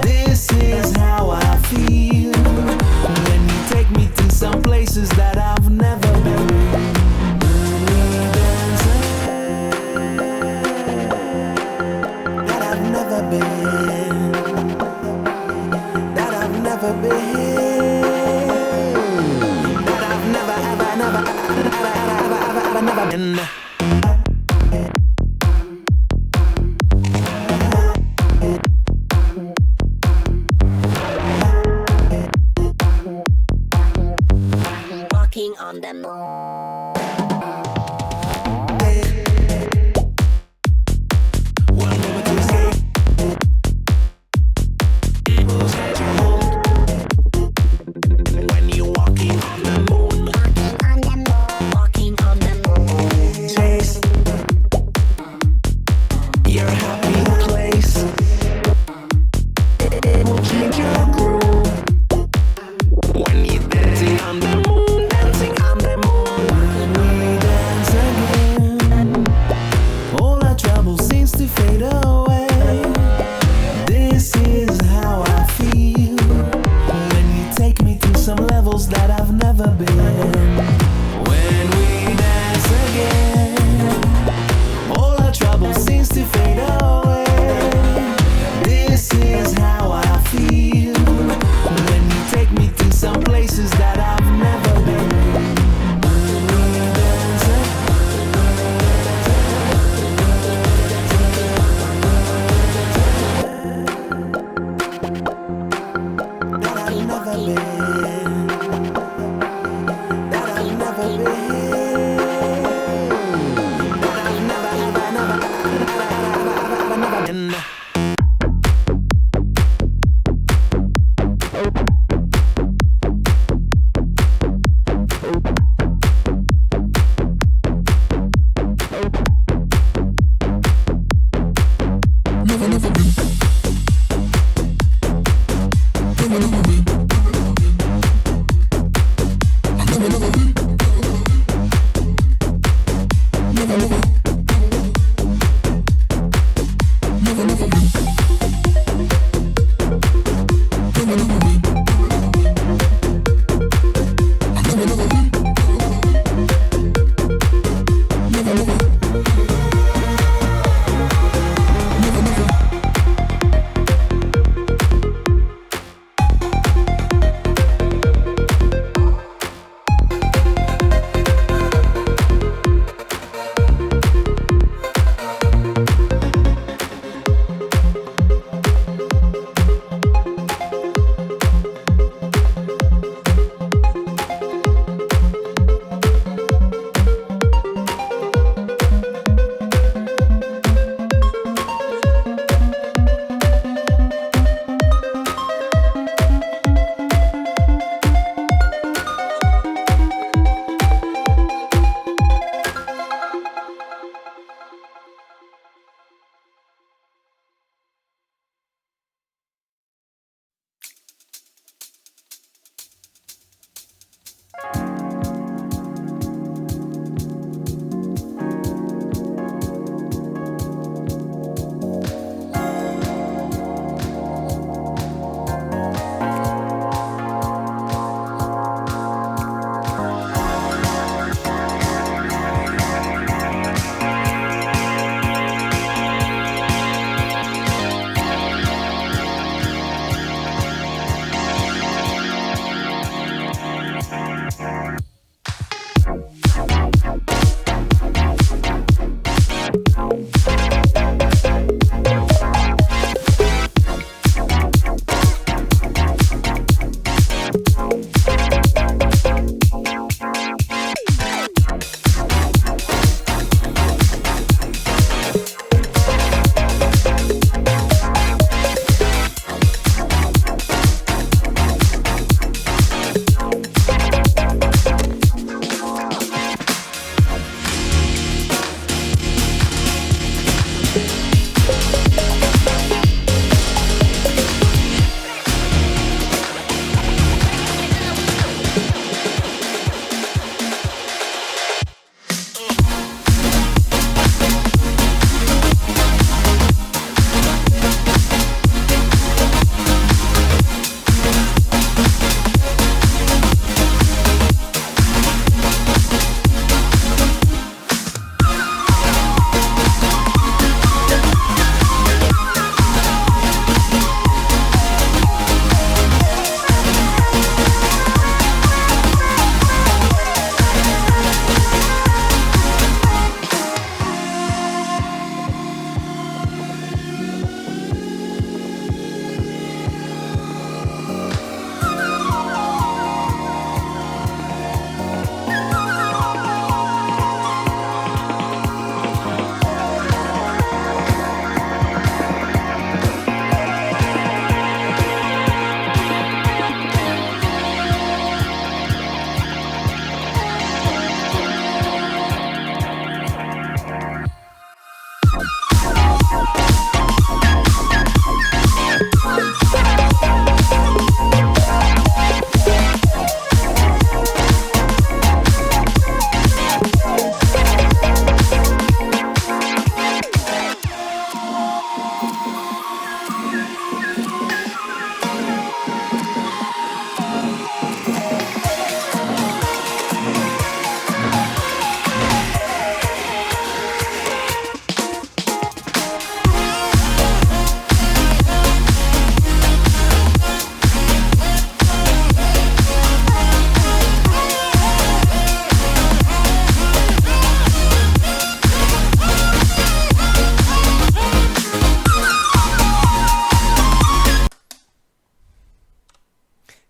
[SPEAKER 1] This is how I feel when you take me to some places that I've never been. When we dance again, that I've never been, that I've never been, that I've never, ever, never, ever, never been.
[SPEAKER 2] Walking on the moon.
[SPEAKER 1] One moment to escape. Will set your mood. When you're walking on the moon.
[SPEAKER 2] Walking on the moon.
[SPEAKER 1] Chase your happy place. It will change your groove. When you're dancing on the moon, dancing on the moon. When we dance again, all our trouble seems to fade away. This is how I feel when you take me to some levels that I've never been. When we dance again, all our trouble seems to fade away. This is how I feel when you take me to some places that I've never been. When we dance that I've never been, that I've never been, that I've never, ever, never, never been.
[SPEAKER 8] Never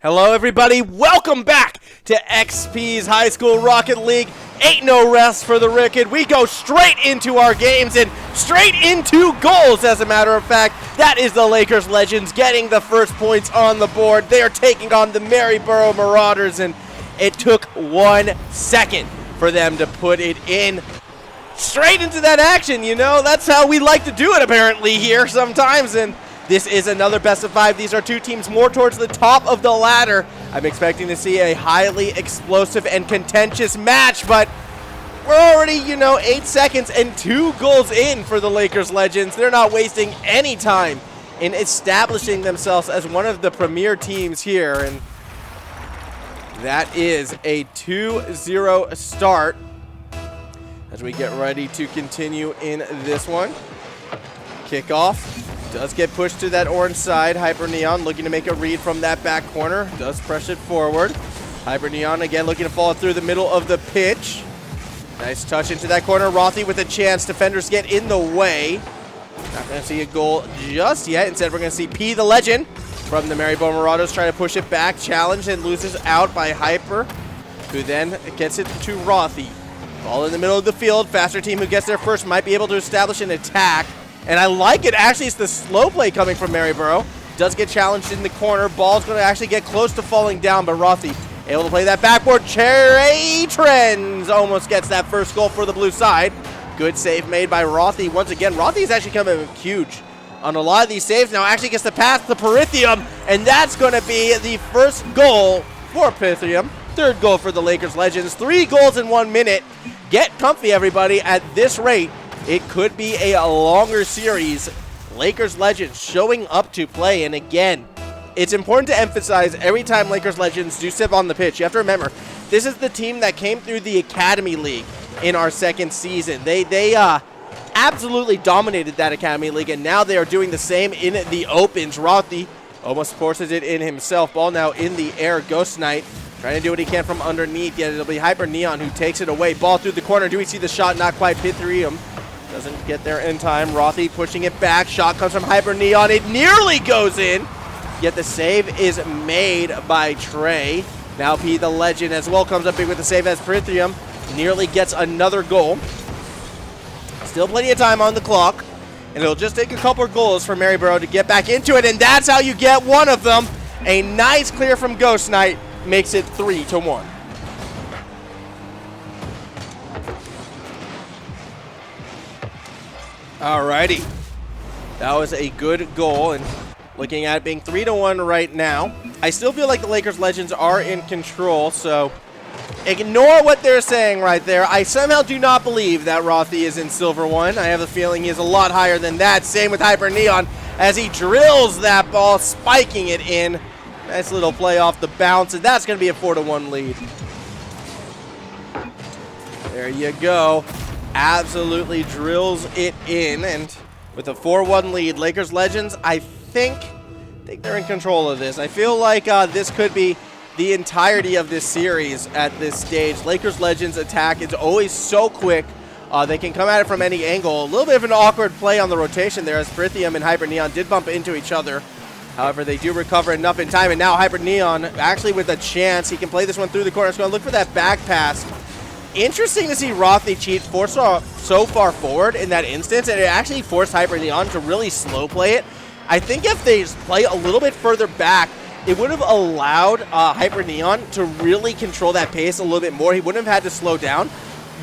[SPEAKER 3] Hello, everybody. Welcome back to XP's High School Rocket League. Ain't no rest for the wicked. We go straight into our games and straight into goals, as a matter of fact. That is the Lakers Legends getting the first points on the board. They are taking on the Maryborough Marauders, and it took 1 second for them to put it in. Straight into that action, you know. That's how we like to do it, apparently, here sometimes, and this is another best of 5. These are two teams more towards the top of the ladder. I'm expecting to see a highly explosive and contentious match, but we're already, 8 seconds and 2 goals in for the Lakers Legends. They're not wasting any time in establishing themselves as one of the premier teams here, and that is a 2-0 start as we get ready to continue in this one. Kickoff does get pushed to that orange side. Hyper Neon looking to make a read from that back corner. Does press it forward. Hyper Neon again looking to fall through the middle of the pitch. Nice touch into that corner. Rothy with a chance. Defenders get in the way. Not going to see a goal just yet. Instead, we're going to see P the Legend from the Maryborough Marauders trying to push it back. Challenged and loses out by Hyper, who then gets it to Rothy. Ball in the middle of the field. Faster team who gets there first might be able to establish an attack. And I like it. Actually, it's the slow play coming from Maryborough. Does get challenged in the corner. Ball's going to actually get close to falling down, but Rothy able to play that backboard. Cherry Trends almost gets that first goal for the blue side. Good save made by Rothy. Once again, Rothy's actually coming huge on a lot of these saves. Now actually gets the pass to Perithium, and that's going to be the first goal for Perithium. Third goal for the Lakers Legends. 3 goals in 1 minute. Get comfy, everybody. At this rate, it could be a longer series. Lakers Legends showing up to play. And again, it's important to emphasize every time Lakers Legends do step on the pitch, you have to remember, this is the team that came through the Academy League in our second season. They absolutely dominated that Academy League, and now they are doing the same in the Opens. Rothy almost forces it in himself. Ball now in the air. Ghost Knight trying to do what he can from underneath, yet it'll be Hyper Neon who takes it away. Ball through the corner. Do we see the shot? Not quite. Pithrium doesn't get there in time. Rothy pushing it back. Shot comes from Hyper Neon. It nearly goes in, yet the save is made by Trey. Now P the Legend as well comes up big with the save as Pithrium nearly gets another goal. Still plenty of time on the clock, and it'll just take a couple of goals for Maryborough to get back into it, and that's how you get one of them. A nice clear from Ghost Knight makes it 3-1. Alrighty. That was a good goal, and looking at it being 3-1 right now. I still feel like the Lakers Legends are in control, so ignore what they're saying right there. I somehow do not believe that Rothy is in Silver 1. I have a feeling he is a lot higher than that. Same with Hyper Neon as he drills that ball, spiking it in. Nice little play off the bounce, and that's going to be a 4-1 lead. There you go. Absolutely drills it in, and with a 4-1 lead, Lakers Legends, I think they're in control of this. I feel like this could be the entirety of this series at this stage. Lakers Legends attack is always so quick. They can come at it from any angle. A little bit of an awkward play on the rotation there as Prithium and Hyper Neon did bump into each other. However, they do recover enough in time, and now Hyper Neon actually with a chance. He can play this one through the corner. He's going to look for that back pass. Interesting to see Rothy cheat so far forward in that instance, and it actually forced Hyper Neon to really slow play it. I think if they play a little bit further back, it would have allowed Hyper Neon to really control that pace a little bit more. He wouldn't have had to slow down.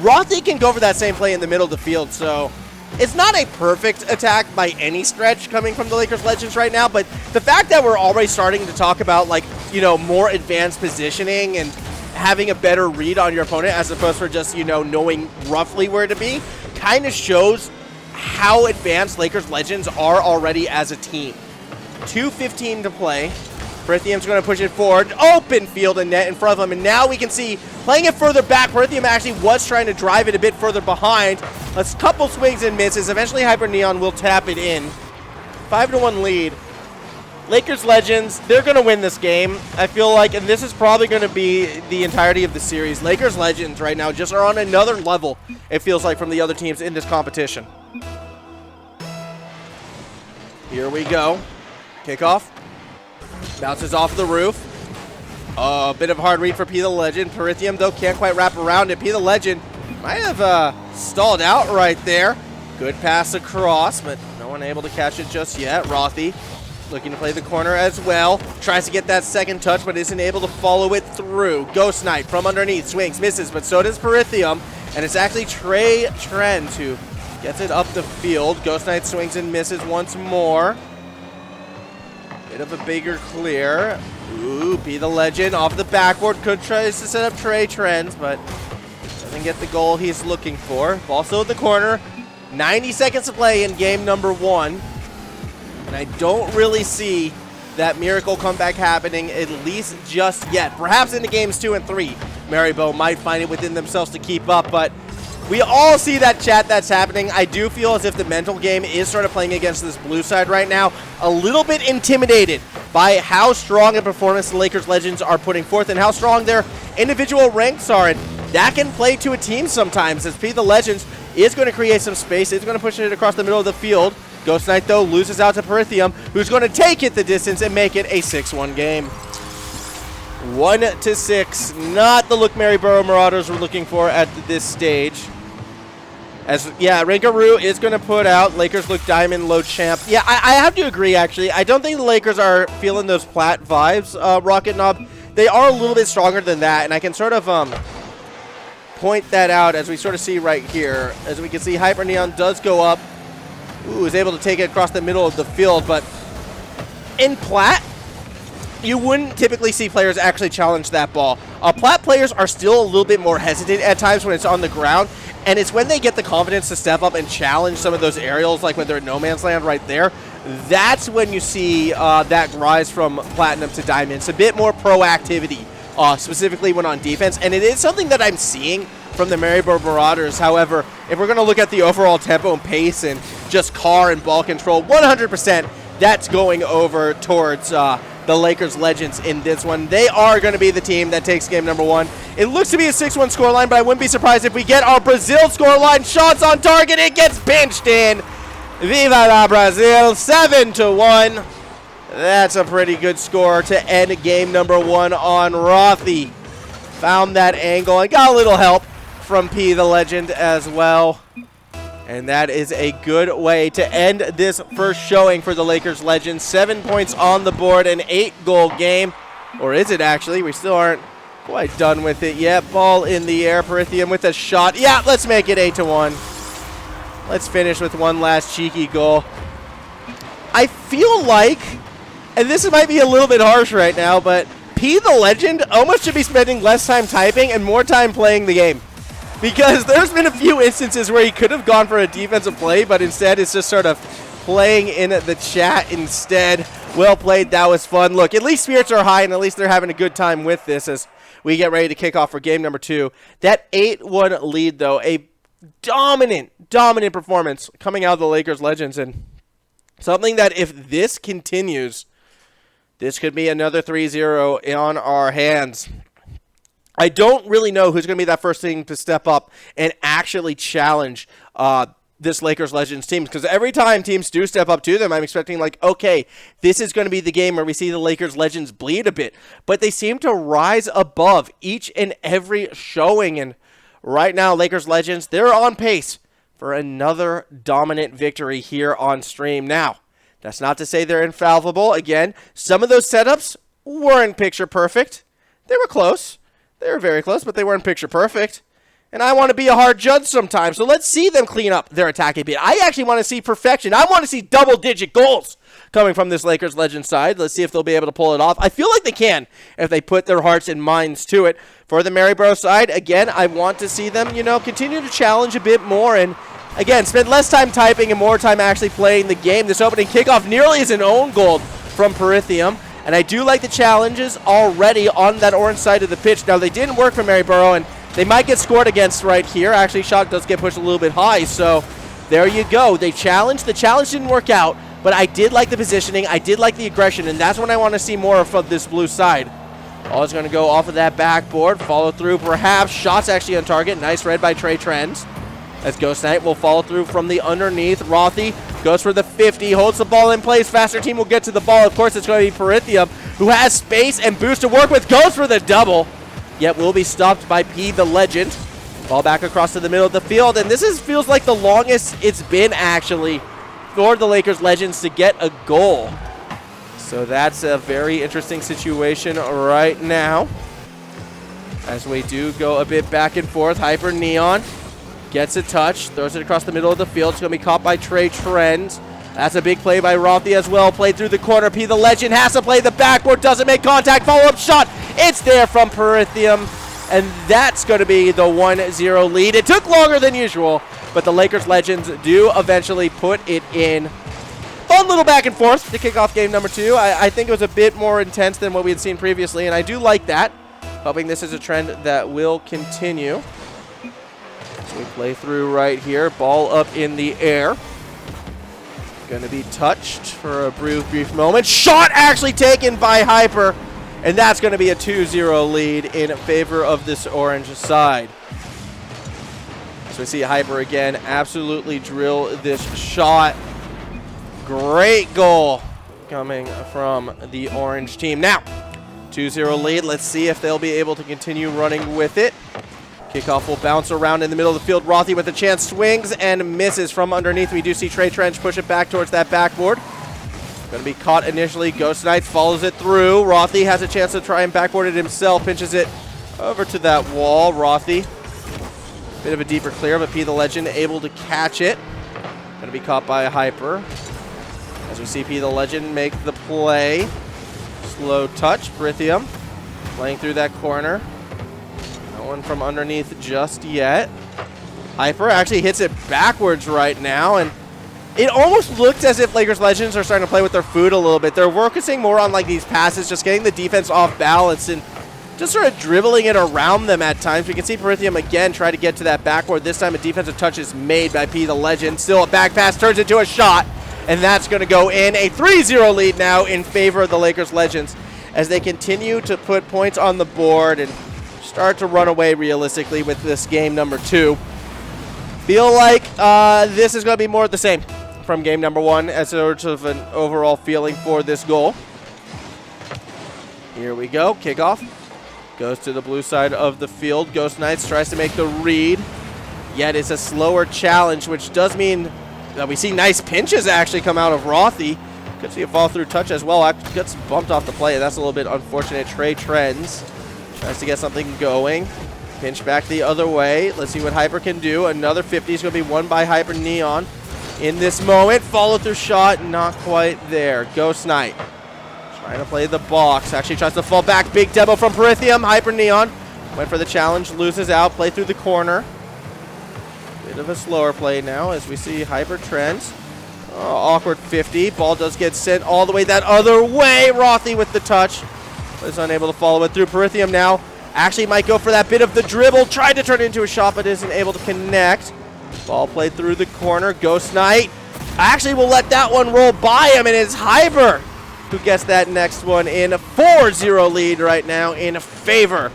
[SPEAKER 3] Rothy can go for that same play in the middle of the field, so it's not a perfect attack by any stretch coming from the Lakers Legends right now, but the fact that we're already starting to talk about, like, more advanced positioning and having a better read on your opponent as opposed to just, knowing roughly where to be, kind of shows how advanced Lakers Legends are already as a team. 2:15 to play. Perithium's going to push it forward. Open field and net in front of him, and now we can see playing it further back. Perithium actually was trying to drive it a bit further behind. A couple swings and misses. Eventually Hyper Neon will tap it in. 5-1 lead. Lakers Legends, they're going to win this game, I feel like, and this is probably going to be the entirety of the series. Lakers Legends right now just are on another level, it feels like, from the other teams in this competition. Here we go. Kickoff. Bounces off the roof. Oh, a bit of a hard read for P the Legend. Perithium, though, can't quite wrap around it. P the Legend might have stalled out right there. Good pass across, but no one able to catch it just yet. Rothy looking to play the corner as well. Tries to get that second touch, but isn't able to follow it through. Ghost Knight from underneath, swings, misses, but so does Perithium. And it's actually Trey Trent who gets it up the field. Ghost Knight swings and misses once more. Bit of a bigger clear. Ooh, P the Legend off the backboard. Could try to set up Trey Trent, but doesn't get the goal he's looking for. Ball still at the corner. 90 seconds to play in game number 1. And I don't really see that miracle comeback happening, at least just yet. Perhaps in the games 2 and 3, Marybo might find it within themselves to keep up, but we all see that chat that's happening. I do feel as if the mental game is sort of playing against this blue side right now. A little bit intimidated by how strong a performance the Lakers Legends are putting forth and how strong their individual ranks are. And that can play to a team sometimes, as P the Legends is going to create some space. It's going to push it across the middle of the field. Ghost Knight, though, loses out to Perithium, who's going to take it the distance and make it a 6-1 game. 1-6. Not the look Maryborough Marauders were looking for at this stage. As, yeah, Rinkaroo is going to put out. Lakers look diamond, low champ. Yeah, I have to agree, actually. I don't think the Lakers are feeling those Platt vibes, Rocket Knob. They are a little bit stronger than that, and I can sort of point that out as we sort of see right here. As we can see, Hyper Neon does go up. Ooh, is able to take it across the middle of the field, but in Platt, you wouldn't typically see players actually challenge that ball. Platt players are still a little bit more hesitant at times when it's on the ground, and it's when they get the confidence to step up and challenge some of those aerials, like when they're in no man's land right there. That's when you see that rise from Platinum to Diamond. It's a bit more proactivity, specifically when on defense, and it is something that I'm seeing from the Maryborough Marauders. However, if we're going to look at the overall tempo and pace and just car and ball control, 100% that's going over towards the Lakers Legends in this one. They are going to be the team that takes game number 1. It looks to be a 6-1 scoreline, but I wouldn't be surprised if we get our Brazil scoreline. Shots on target, it gets pinched in. Viva la Brazil, 7-1. That's a pretty good score to end game number 1 on Rothy. Found that angle and got a little help from P the Legend as well. And that is a good way to end this first showing for the Lakers Legends. 7 points on the board, an 8-goal game. Or is it actually? We still aren't quite done with it yet. Ball in the air, Perithium with a shot. Yeah, let's make it 8-1. Let's finish with one last cheeky goal. I feel like, and this might be a little bit harsh right now, but P the Legend almost should be spending less time typing and more time playing the game. Because there's been a few instances where he could have gone for a defensive play, but instead it's just sort of playing in the chat instead. Well played. That was fun. Look, at least spirits are high, and at least they're having a good time with this as we get ready to kick off for game number 2. That 8-1 lead, though, a dominant performance coming out of the Lakers Legends, and something that if this continues, this could be another 3-0 on our hands. I don't really know who's going to be that first thing to step up and actually challenge this Lakers Legends team. Because every time teams do step up to them, I'm expecting like, okay, this is going to be the game where we see the Lakers Legends bleed a bit. But they seem to rise above each and every showing. And right now, Lakers Legends, they're on pace for another dominant victory here on stream. Now, that's not to say they're infallible. Again, some of those setups weren't picture perfect. They were close. They were very close, but they weren't picture perfect. And I want to be a hard judge sometimes, so let's see them clean up their attack a bit. I actually want to see perfection. I want to see double-digit goals coming from this Lakers Legends side. Let's see if they'll be able to pull it off. I feel like they can if they put their hearts and minds to it. For the Maryborough side, again, I want to see them, continue to challenge a bit more and, again, spend less time typing and more time actually playing the game. This opening kickoff nearly is an own goal from Perithium. And I do like the challenges already on that orange side of the pitch. Now, they didn't work for Maryborough, and they might get scored against right here. Actually, shot does get pushed a little bit high, so there you go. They challenged. The challenge didn't work out, but I did like the positioning. I did like the aggression, and that's what I want to see more of from this blue side. Ball is going to go off of that backboard. Follow through, perhaps. Shots actually on target. Nice read by Trey Trends. As Ghost Knight will follow through from the underneath. Rothy goes for the 50, holds the ball in place. Faster team will get to the ball. Of course, it's going to be Perithium who has space and boost to work with, goes for the double, yet will be stopped by P the Legend. Ball back across to the middle of the field, and this feels like the longest it's been actually for the Lakers Legends to get a goal. So that's a very interesting situation right now. As we do go a bit back and forth, Hyper Neon gets a touch, throws it across the middle of the field. It's going to be caught by Trey Trends. That's a big play by Rothy as well. Played through the corner. P the Legend has to play the backboard, doesn't make contact. Follow-up shot. It's there from Perithium, and that's going to be the 1-0 lead. It took longer than usual, but the Lakers Legends do eventually put it in. Fun little back and forth to kick off game number 2. I think it was a bit more intense than what we had seen previously, and I do like that. Hoping this is a trend that will continue. So we play through right here. Ball up in the air. Going to be touched for a brief moment. Shot actually taken by Hyper. And that's going to be a 2-0 lead in favor of this orange side. So we see Hyper again absolutely drill this shot. Great goal coming from the orange team. Now, 2-0 lead. Let's see if they'll be able to continue running with it. Kickoff will bounce around in the middle of the field. Rothy with a chance, swings and misses from underneath. We do see Trey Trench push it back towards that backboard. Going to be caught initially. Ghost Knights follows it through. Rothy has a chance to try and backboard it himself. Pinches it over to that wall. Rothy, bit of a deeper clear, but P the Legend able to catch it. Going to be caught by a Hyper. As we see P the Legend make the play. Slow touch. Brithium playing through that corner. No one from underneath just yet. Hyper actually hits it backwards right now, and it almost looks as if Lakers Legends are starting to play with their food a little bit. They're focusing more on like these passes, just getting the defense off balance and just sort of dribbling it around them at times. We can see Perithium again try to get to that backboard. This time a defensive touch is made by P the Legend. Still a back pass, turns into a shot. And that's going to go in. A 3-0 lead now in favor of the Lakers Legends as they continue to put points on the board and start to run away realistically with this game number 2. Feel like this is going to be more of the same from game number 1 as sort of an overall feeling for this goal. Here we go. Kickoff goes to the blue side of the field. Ghost Knights tries to make the read, yet it's a slower challenge, which does mean that we see nice pinches actually come out of Rothy. Could see a fall through touch as well. Gets bumped off the play. That's a little bit unfortunate. Trey Trends tries to get something going. Pinch back the other way. Let's see what Hyper can do. Another 50 is going to be won by Hyper Neon in this moment. Follow through shot. Not quite there. Ghost Knight trying to play the box. Actually tries to fall back. Big demo from Perithium. Hyper Neon went for the challenge. Loses out. Play through the corner. Bit of a slower play now as we see Hyper Trends. Oh, awkward 50. Ball does get sent all the way that other way. Rothy with the touch. Is unable to follow it through. Perithium now actually might go for that bit of the dribble. Tried to turn it into a shot, but isn't able to connect. Ball played through the corner. Ghost Knight actually will let that one roll by him, and it's Hyper who gets that next one in. A 4-0 lead right now in favor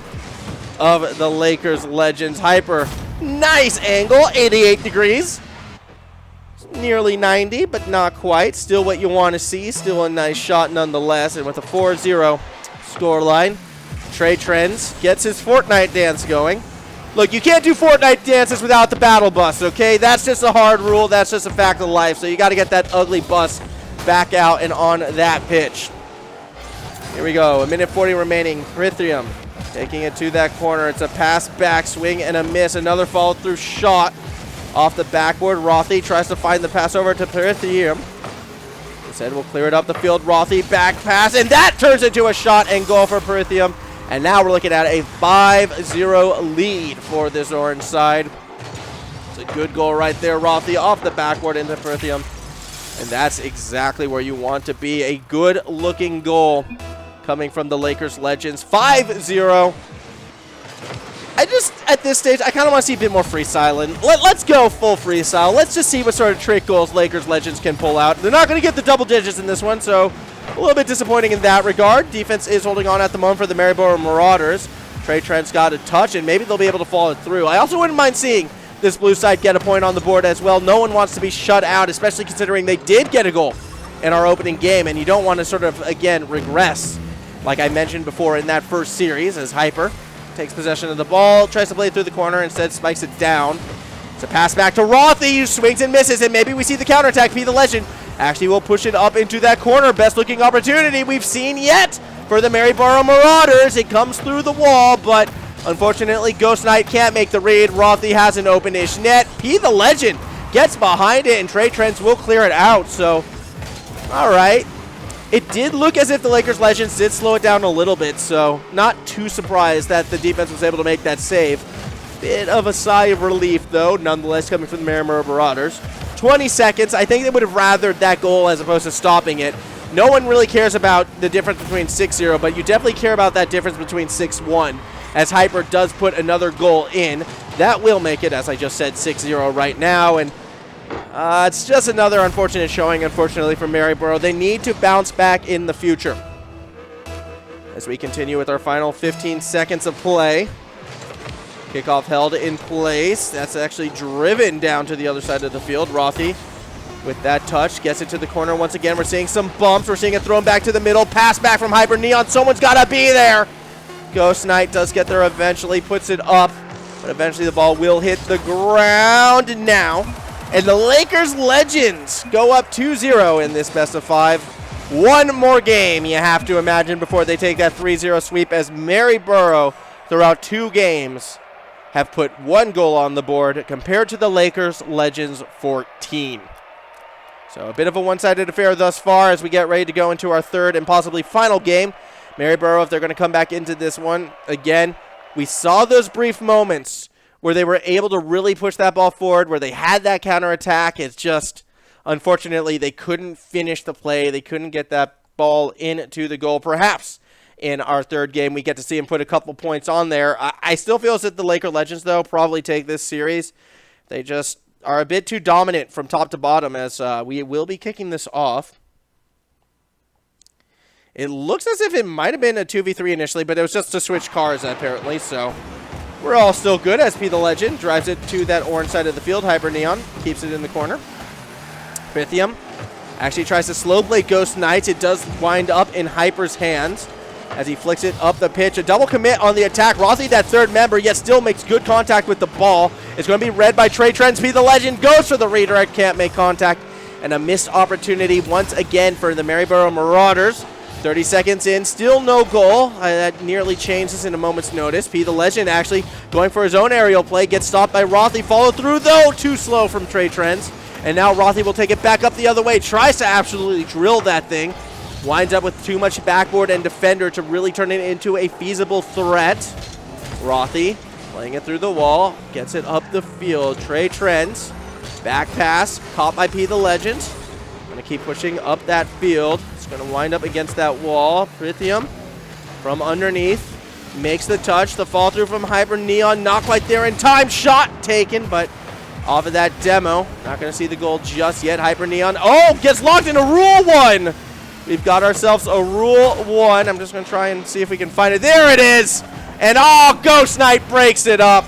[SPEAKER 3] of the Lakers Legends. Hyper, nice angle, 88 degrees. Nearly 90, but not quite. Still what you want to see. Still a nice shot nonetheless. And with a 4-0 scoreline, Trey Trends gets his Fortnite dance going. Look, you can't do Fortnite dances without the battle bus, okay? That's just a hard rule. That's just a fact of life. So you got to get that ugly bus back out and on that pitch. Here we go. A minute 40 remaining. Perithium taking it to that corner. It's a pass back, swing, and a miss. Another follow-through shot off the backboard. Rothy tries to find the pass over to Perithium. Instead, we'll clear it up the field. Rothy back pass, and that turns into a shot and goal for Perithium. And now we're looking at a 5-0 lead for this orange side. It's a good goal right there. Rothy off the backboard into Perithium. And that's exactly where you want to be. A good-looking goal coming from the Lakers Legends. 5-0. At this stage, I kind of want to see a bit more freestyle. Let's go full freestyle. Let's just see what sort of trick goals Lakers Legends can pull out. They're not going to get the double digits in this one, so a little bit disappointing in that regard. Defense is holding on at the moment for the Maryborough Marauders. Trey Trent's got a touch, and maybe they'll be able to follow it through. I also wouldn't mind seeing this blue side get a point on the board as well. No one wants to be shut out, especially considering they did get a goal in our opening game, and you don't want to sort of, again, regress like I mentioned before in that first series, as Hyper takes possession of the ball, tries to play through the corner, instead spikes it down. It's a pass back to Rothy, who swings and misses, and maybe we see the counterattack. P the Legend actually will push it up into that corner. Best looking opportunity we've seen yet for the Maryborough Marauders. It comes through the wall, but unfortunately Ghost Knight can't make the read. Rothy has an open-ish net. P the Legend gets behind it, and Trey Trents will clear it out. So, all right. It did look as if the Lakers Legends did slow it down a little bit, so not too surprised that the defense was able to make that save. Bit of a sigh of relief, though, nonetheless, coming from the Maryborough Marauders. 20 seconds. I think they would have rathered that goal as opposed to stopping it. No one really cares about the difference between 6-0, but you definitely care about that difference between 6-1, as Hyper does put another goal in. That will make it, as I just said, 6-0 right now, and it's just another unfortunate showing, unfortunately, for Maryborough. They need to bounce back in the future. As we continue with our final 15 seconds of play. Kickoff held in place. That's actually driven down to the other side of the field. Rothy with that touch gets it to the corner. Once again, we're seeing some bumps. We're seeing it thrown back to the middle. Pass back from Hyper Neon. Someone's got to be there. Ghost Knight does get there eventually, puts it up, but eventually the ball will hit the ground now. And the Lakers Legends go up 2-0 in this best of 5. One more game, you have to imagine, before they take that 3-0 sweep, as Maryborough, throughout 2 games, have put 1 goal on the board compared to the Lakers Legends 14. So a bit of a one-sided affair thus far as we get ready to go into our third and possibly final game. Maryborough, if they're going to come back into this one, again, we saw those brief moments where they were able to really push that ball forward, where they had that counterattack. It's just, unfortunately, they couldn't finish the play. They couldn't get that ball into the goal. Perhaps in our third game, we get to see him put a couple points on there. I still feel as if the Laker Legends, though, probably take this series. They just are a bit too dominant from top to bottom, as we will be kicking this off. It looks as if it might have been a 2v3 initially, but it was just to switch cars, apparently, so we're all still good as P the Legend drives it to that orange side of the field. Hyper Neon keeps it in the corner. Pythium actually tries to slow play Ghost Knights. It does wind up in Hyper's hands as he flicks it up the pitch. A double commit on the attack. Rothy, that third member, yet still makes good contact with the ball. It's going to be read by Trey Trents. P the Legend goes for the redirect, can't make contact, and a missed opportunity once again for the Maryborough Marauders. 30 seconds in, still no goal. That nearly changes in a moment's notice. P the Legend actually going for his own aerial play, gets stopped by Rothy. Followed through, though, too slow from Trey Trents. And now Rothy will take it back up the other way. Tries to absolutely drill that thing. Winds up with too much backboard and defender to really turn it into a feasible threat. Rothy playing it through the wall, gets it up the field. Trey Trents, back pass, caught by P the Legend. Going to keep pushing up that field. It's going to wind up against that wall. Pythium from underneath makes the touch. The fall through from Hyper Neon, not quite there in time. Shot taken, but off of that demo. Not going to see the goal just yet. Hyper Neon, oh, gets locked in a Rule 1. We've got ourselves a Rule 1. I'm just going to try and see if we can find it. There it is. And oh, Ghost Knight breaks it up.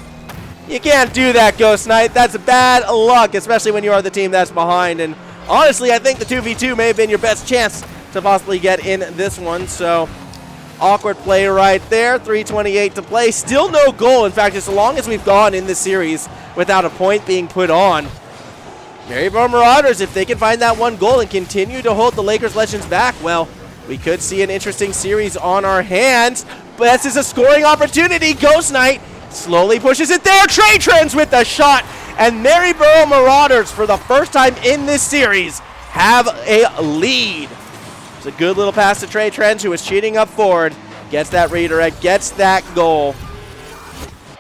[SPEAKER 3] You can't do that, Ghost Knight. That's bad luck, especially when you are the team that's behind. And honestly, I think the 2v2 may have been your best chance to possibly get in this one. So, awkward play right there. 3:28 to play. Still no goal. In fact, as long as we've gone in this series without a point being put on, Maryborough Marauders, if they can find that 1 goal and continue to hold the Lakers Legends back, well, we could see an interesting series on our hands. But this is a scoring opportunity. Ghost Knight slowly pushes it there. Trey Trents with the shot. And Maryborough Marauders, for the first time in this series, have a lead. It's a good little pass to Trey Trents, who is cheating up forward. Gets that redirect, gets that goal.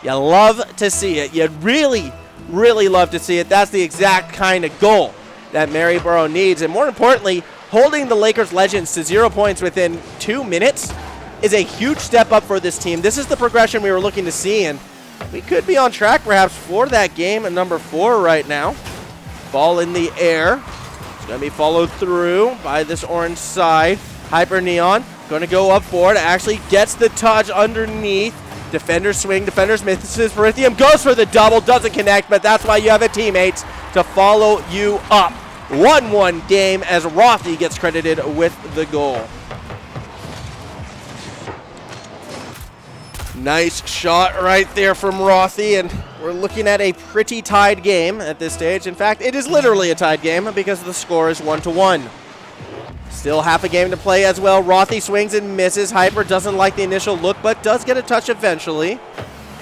[SPEAKER 3] You love to see it. You really, really love to see it. That's the exact kind of goal that Maryborough needs. And more importantly, holding the Lakers Legends to 0 points within 2 minutes is a huge step up for this team. This is the progression we were looking to see, and we could be on track perhaps for that game at number 4 right now. Ball in the air. It's going to be followed through by this orange side. Hyper Neon going to go up forward. Actually gets the touch underneath. Defender swing. Defender's misses. Pythium goes for the double. Doesn't connect, but that's why you have a teammates to follow you up. 1-1 game as Rothy gets credited with the goal. Nice shot right there from Rothy, and we're looking at a pretty tied game at this stage. In fact, it is literally a tied game because the score is 1-1. Still half a game to play as well. Rothy swings and misses. Hyper doesn't like the initial look, but does get a touch eventually.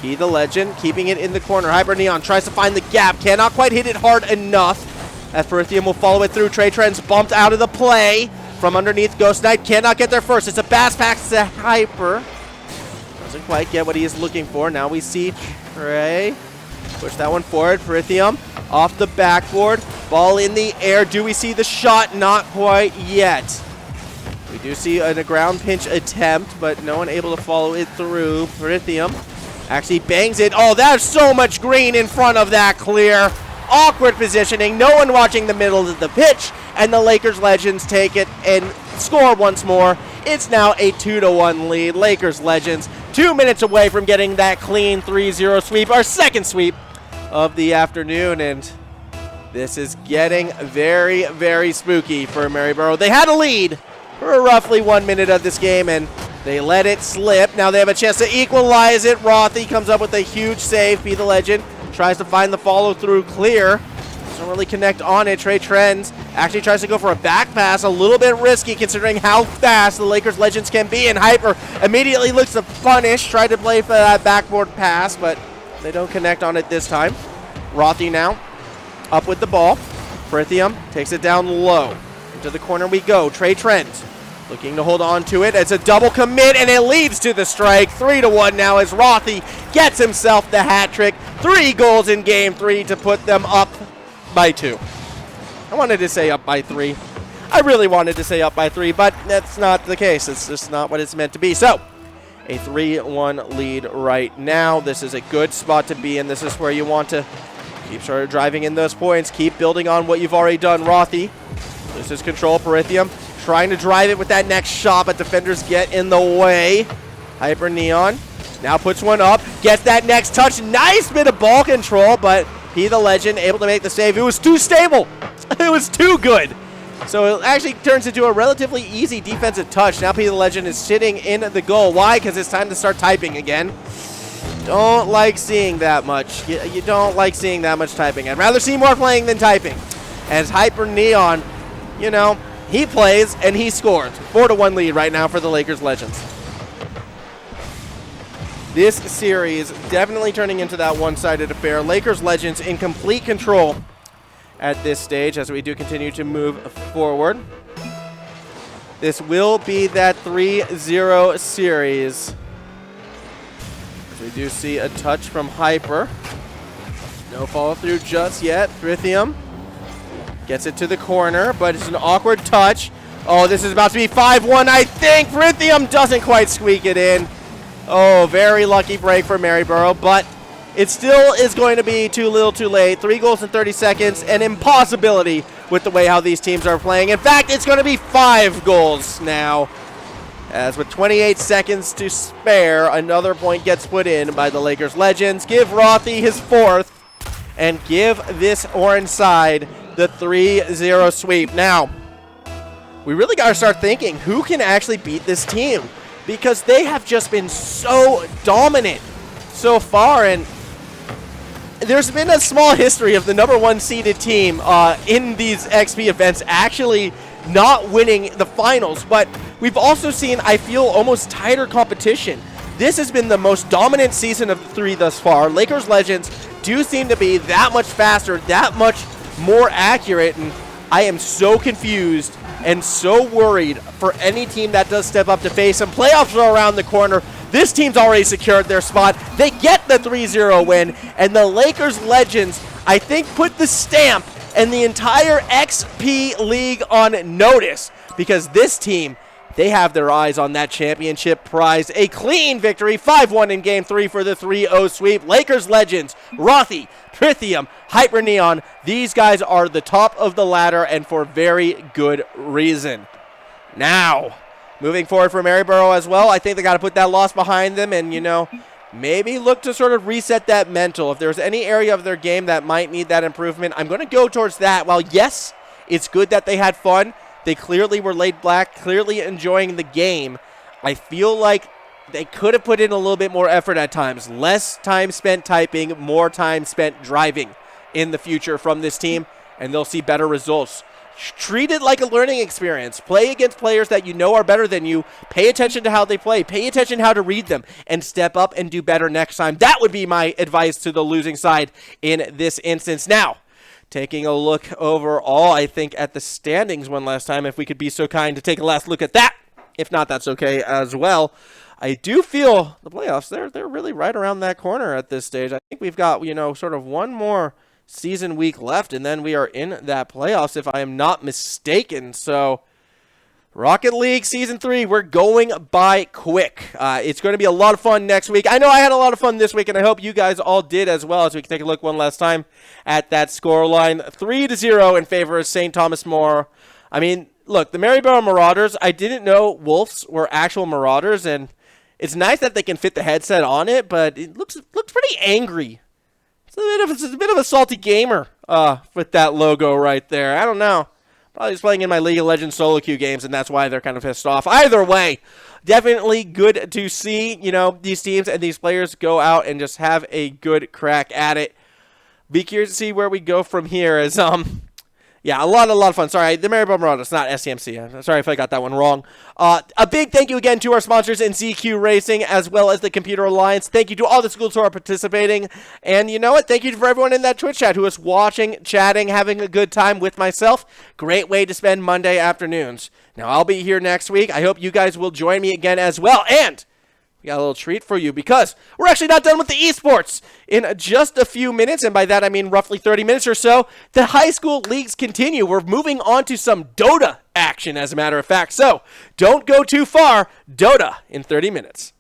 [SPEAKER 3] He, the legend, keeping it in the corner. Hyper Neon tries to find the gap. Cannot quite hit it hard enough. As Perithium will follow it through. Trey Trent's bumped out of the play from underneath. Ghost Knight cannot get there first. It's a pass pass to Hyper. Doesn't quite get what he is looking for. Now we see Trey push that one forward. Perithium off the backboard. Ball in the air. Do we see the shot? Not quite yet. We do see a ground pinch attempt, but no one able to follow it through. Perithium actually bangs it. Oh, there's so much green in front of that clear. Awkward positioning. No one watching the middle of the pitch, and the Lakers Legends take it and score once more. It's now a 2-1 lead. Lakers Legends 2 minutes away from getting that clean 3-0 sweep, our second sweep of the afternoon, and this is getting very, very spooky for Maryborough. They had a lead for roughly 1 minute of this game, and they let it slip. Now they have a chance to equalize it. Rothy comes up with a huge save. Be the legend. Tries to find the follow-through clear. Doesn't really connect on it. Trey Trends actually tries to go for a back pass. A little bit risky considering how fast the Lakers Legends can be. And Hyper immediately looks to punish. Tried to play for that backboard pass, but they don't connect on it this time. Rothy now up with the ball. Perithium takes it down low. Into the corner we go. Trey Trent looking to hold on to it. It's a double commit, and it leads to the strike. 3-1 now as Rothy gets himself the hat trick. 3 goals in game 3 to put them up by 2. I wanted to say up by 3. I really wanted to say up by 3, but that's not the case. It's just not what it's meant to be. So, a 3-1 lead right now. This is a good spot to be in. This is where you want to keep sort of driving in those points. Keep building on what you've already done. Rothy loses control. Perithium trying to drive it with that next shot, but defenders get in the way. Hyper Neon now puts one up, gets that next touch. Nice bit of ball control, but he, the legend, able to make the save. It was too stable. It was too good. So it actually turns into a relatively easy defensive touch. Now P, the legend, is sitting in the goal. Why? Because it's time to start typing again. Don't like seeing that much. You don't like seeing that much typing. I'd rather see more playing than typing. As Hyper Neon, you know, he plays and he scores. 4-1 lead right now for the Lakers Legends. This series definitely turning into that one-sided affair. Lakers Legends in complete control at this stage as we do continue to move forward. This will be that 3-0 series. We do see a touch from Hyper. No follow through just yet. Perithium gets it to the corner, but it's an awkward touch. Oh, this is about to be 5-1, I think. Perithium doesn't quite squeak it in. Oh, very lucky break for Maryborough, but it still is going to be too little too late. 3 goals in 30 seconds, an impossibility with the way how these teams are playing. In fact, it's going to be 5 goals now. As with 28 seconds to spare, another point gets put in by the Lakers Legends. Give Rothy his 4th and give this orange side the 3-0 sweep. Now, we really got to start thinking who can actually beat this team, because they have just been so dominant so far, and there's been a small history of the #1 seeded team in these XP events actually not winning the finals, but we've also seen, I feel, almost tighter competition. This has been the most dominant season of the 3 thus far. Lakers Legends do seem to be that much faster, that much more accurate, and I am so confused and so worried for any team that does step up to face them. Playoffs are around the corner. This team's already secured their spot. They get the 3-0 win, and the Lakers Legends, I think, put the stamp and the entire XP League on notice, because this team, they have their eyes on that championship prize. A clean victory, 5-1 in Game 3 for the 3-0 sweep. Lakers Legends, Rothy, Perithium, Hyper Neon, these guys are the top of the ladder, and for very good reason. Now, moving forward for Maryborough as well, I think they got to put that loss behind them and, you know, maybe look to sort of reset that mental. If there's any area of their game that might need that improvement, I'm going to go towards that. While, yes, it's good that they had fun, they clearly were laid back, clearly enjoying the game, I feel like they could have put in a little bit more effort at times. Less time spent typing, more time spent driving in the future from this team, and they'll see better results. Treat it like a learning experience. Play against players that you know are better than you. Pay attention to how they play. Pay attention how to read them and step up and do better next time. That would be my advice to the losing side in this instance. Now, taking a look overall, I think, at the standings one last time, if we could be so kind to take a last look at that. If not, that's okay as well. I do feel the playoffs, they're really right around that corner at this stage. I think we've got, sort of one more season week left, and then we are in that playoffs, if I am not mistaken. So, Rocket League Season 3, we're going by quick. It's going to be a lot of fun next week. I know I had a lot of fun this week, and I hope you guys all did as well, as we can take a look one last time at that scoreline. 3-0 in favor of St. Thomas More. I mean, look, the Maryborough Marauders, I didn't know Wolves were actual Marauders, and it's nice that they can fit the headset on it, but it looks pretty angry. It's a bit of a salty gamer with that logo right there. I don't know. Probably just playing in my League of Legends solo queue games, and that's why they're kind of pissed off. Either way, definitely good to see, these teams and these players go out and just have a good crack at it. Be curious to see where we go from here as, yeah, a lot of fun. Sorry, the Maryborough Marauders, not SCMC. I'm sorry if I got that one wrong. A big thank you again to our sponsors in CQ Racing, as well as the Computer Alliance. Thank you to all the schools who are participating. And you know what? Thank you for everyone in that Twitch chat who is watching, chatting, having a good time with myself. Great way to spend Monday afternoons. Now, I'll be here next week. I hope you guys will join me again as well. And we got a little treat for you, because we're actually not done with the esports. In just a few minutes, and by that I mean roughly 30 minutes or so, the high school leagues continue. We're moving on to some Dota action, as a matter of fact. So, don't go too far. Dota in 30 minutes.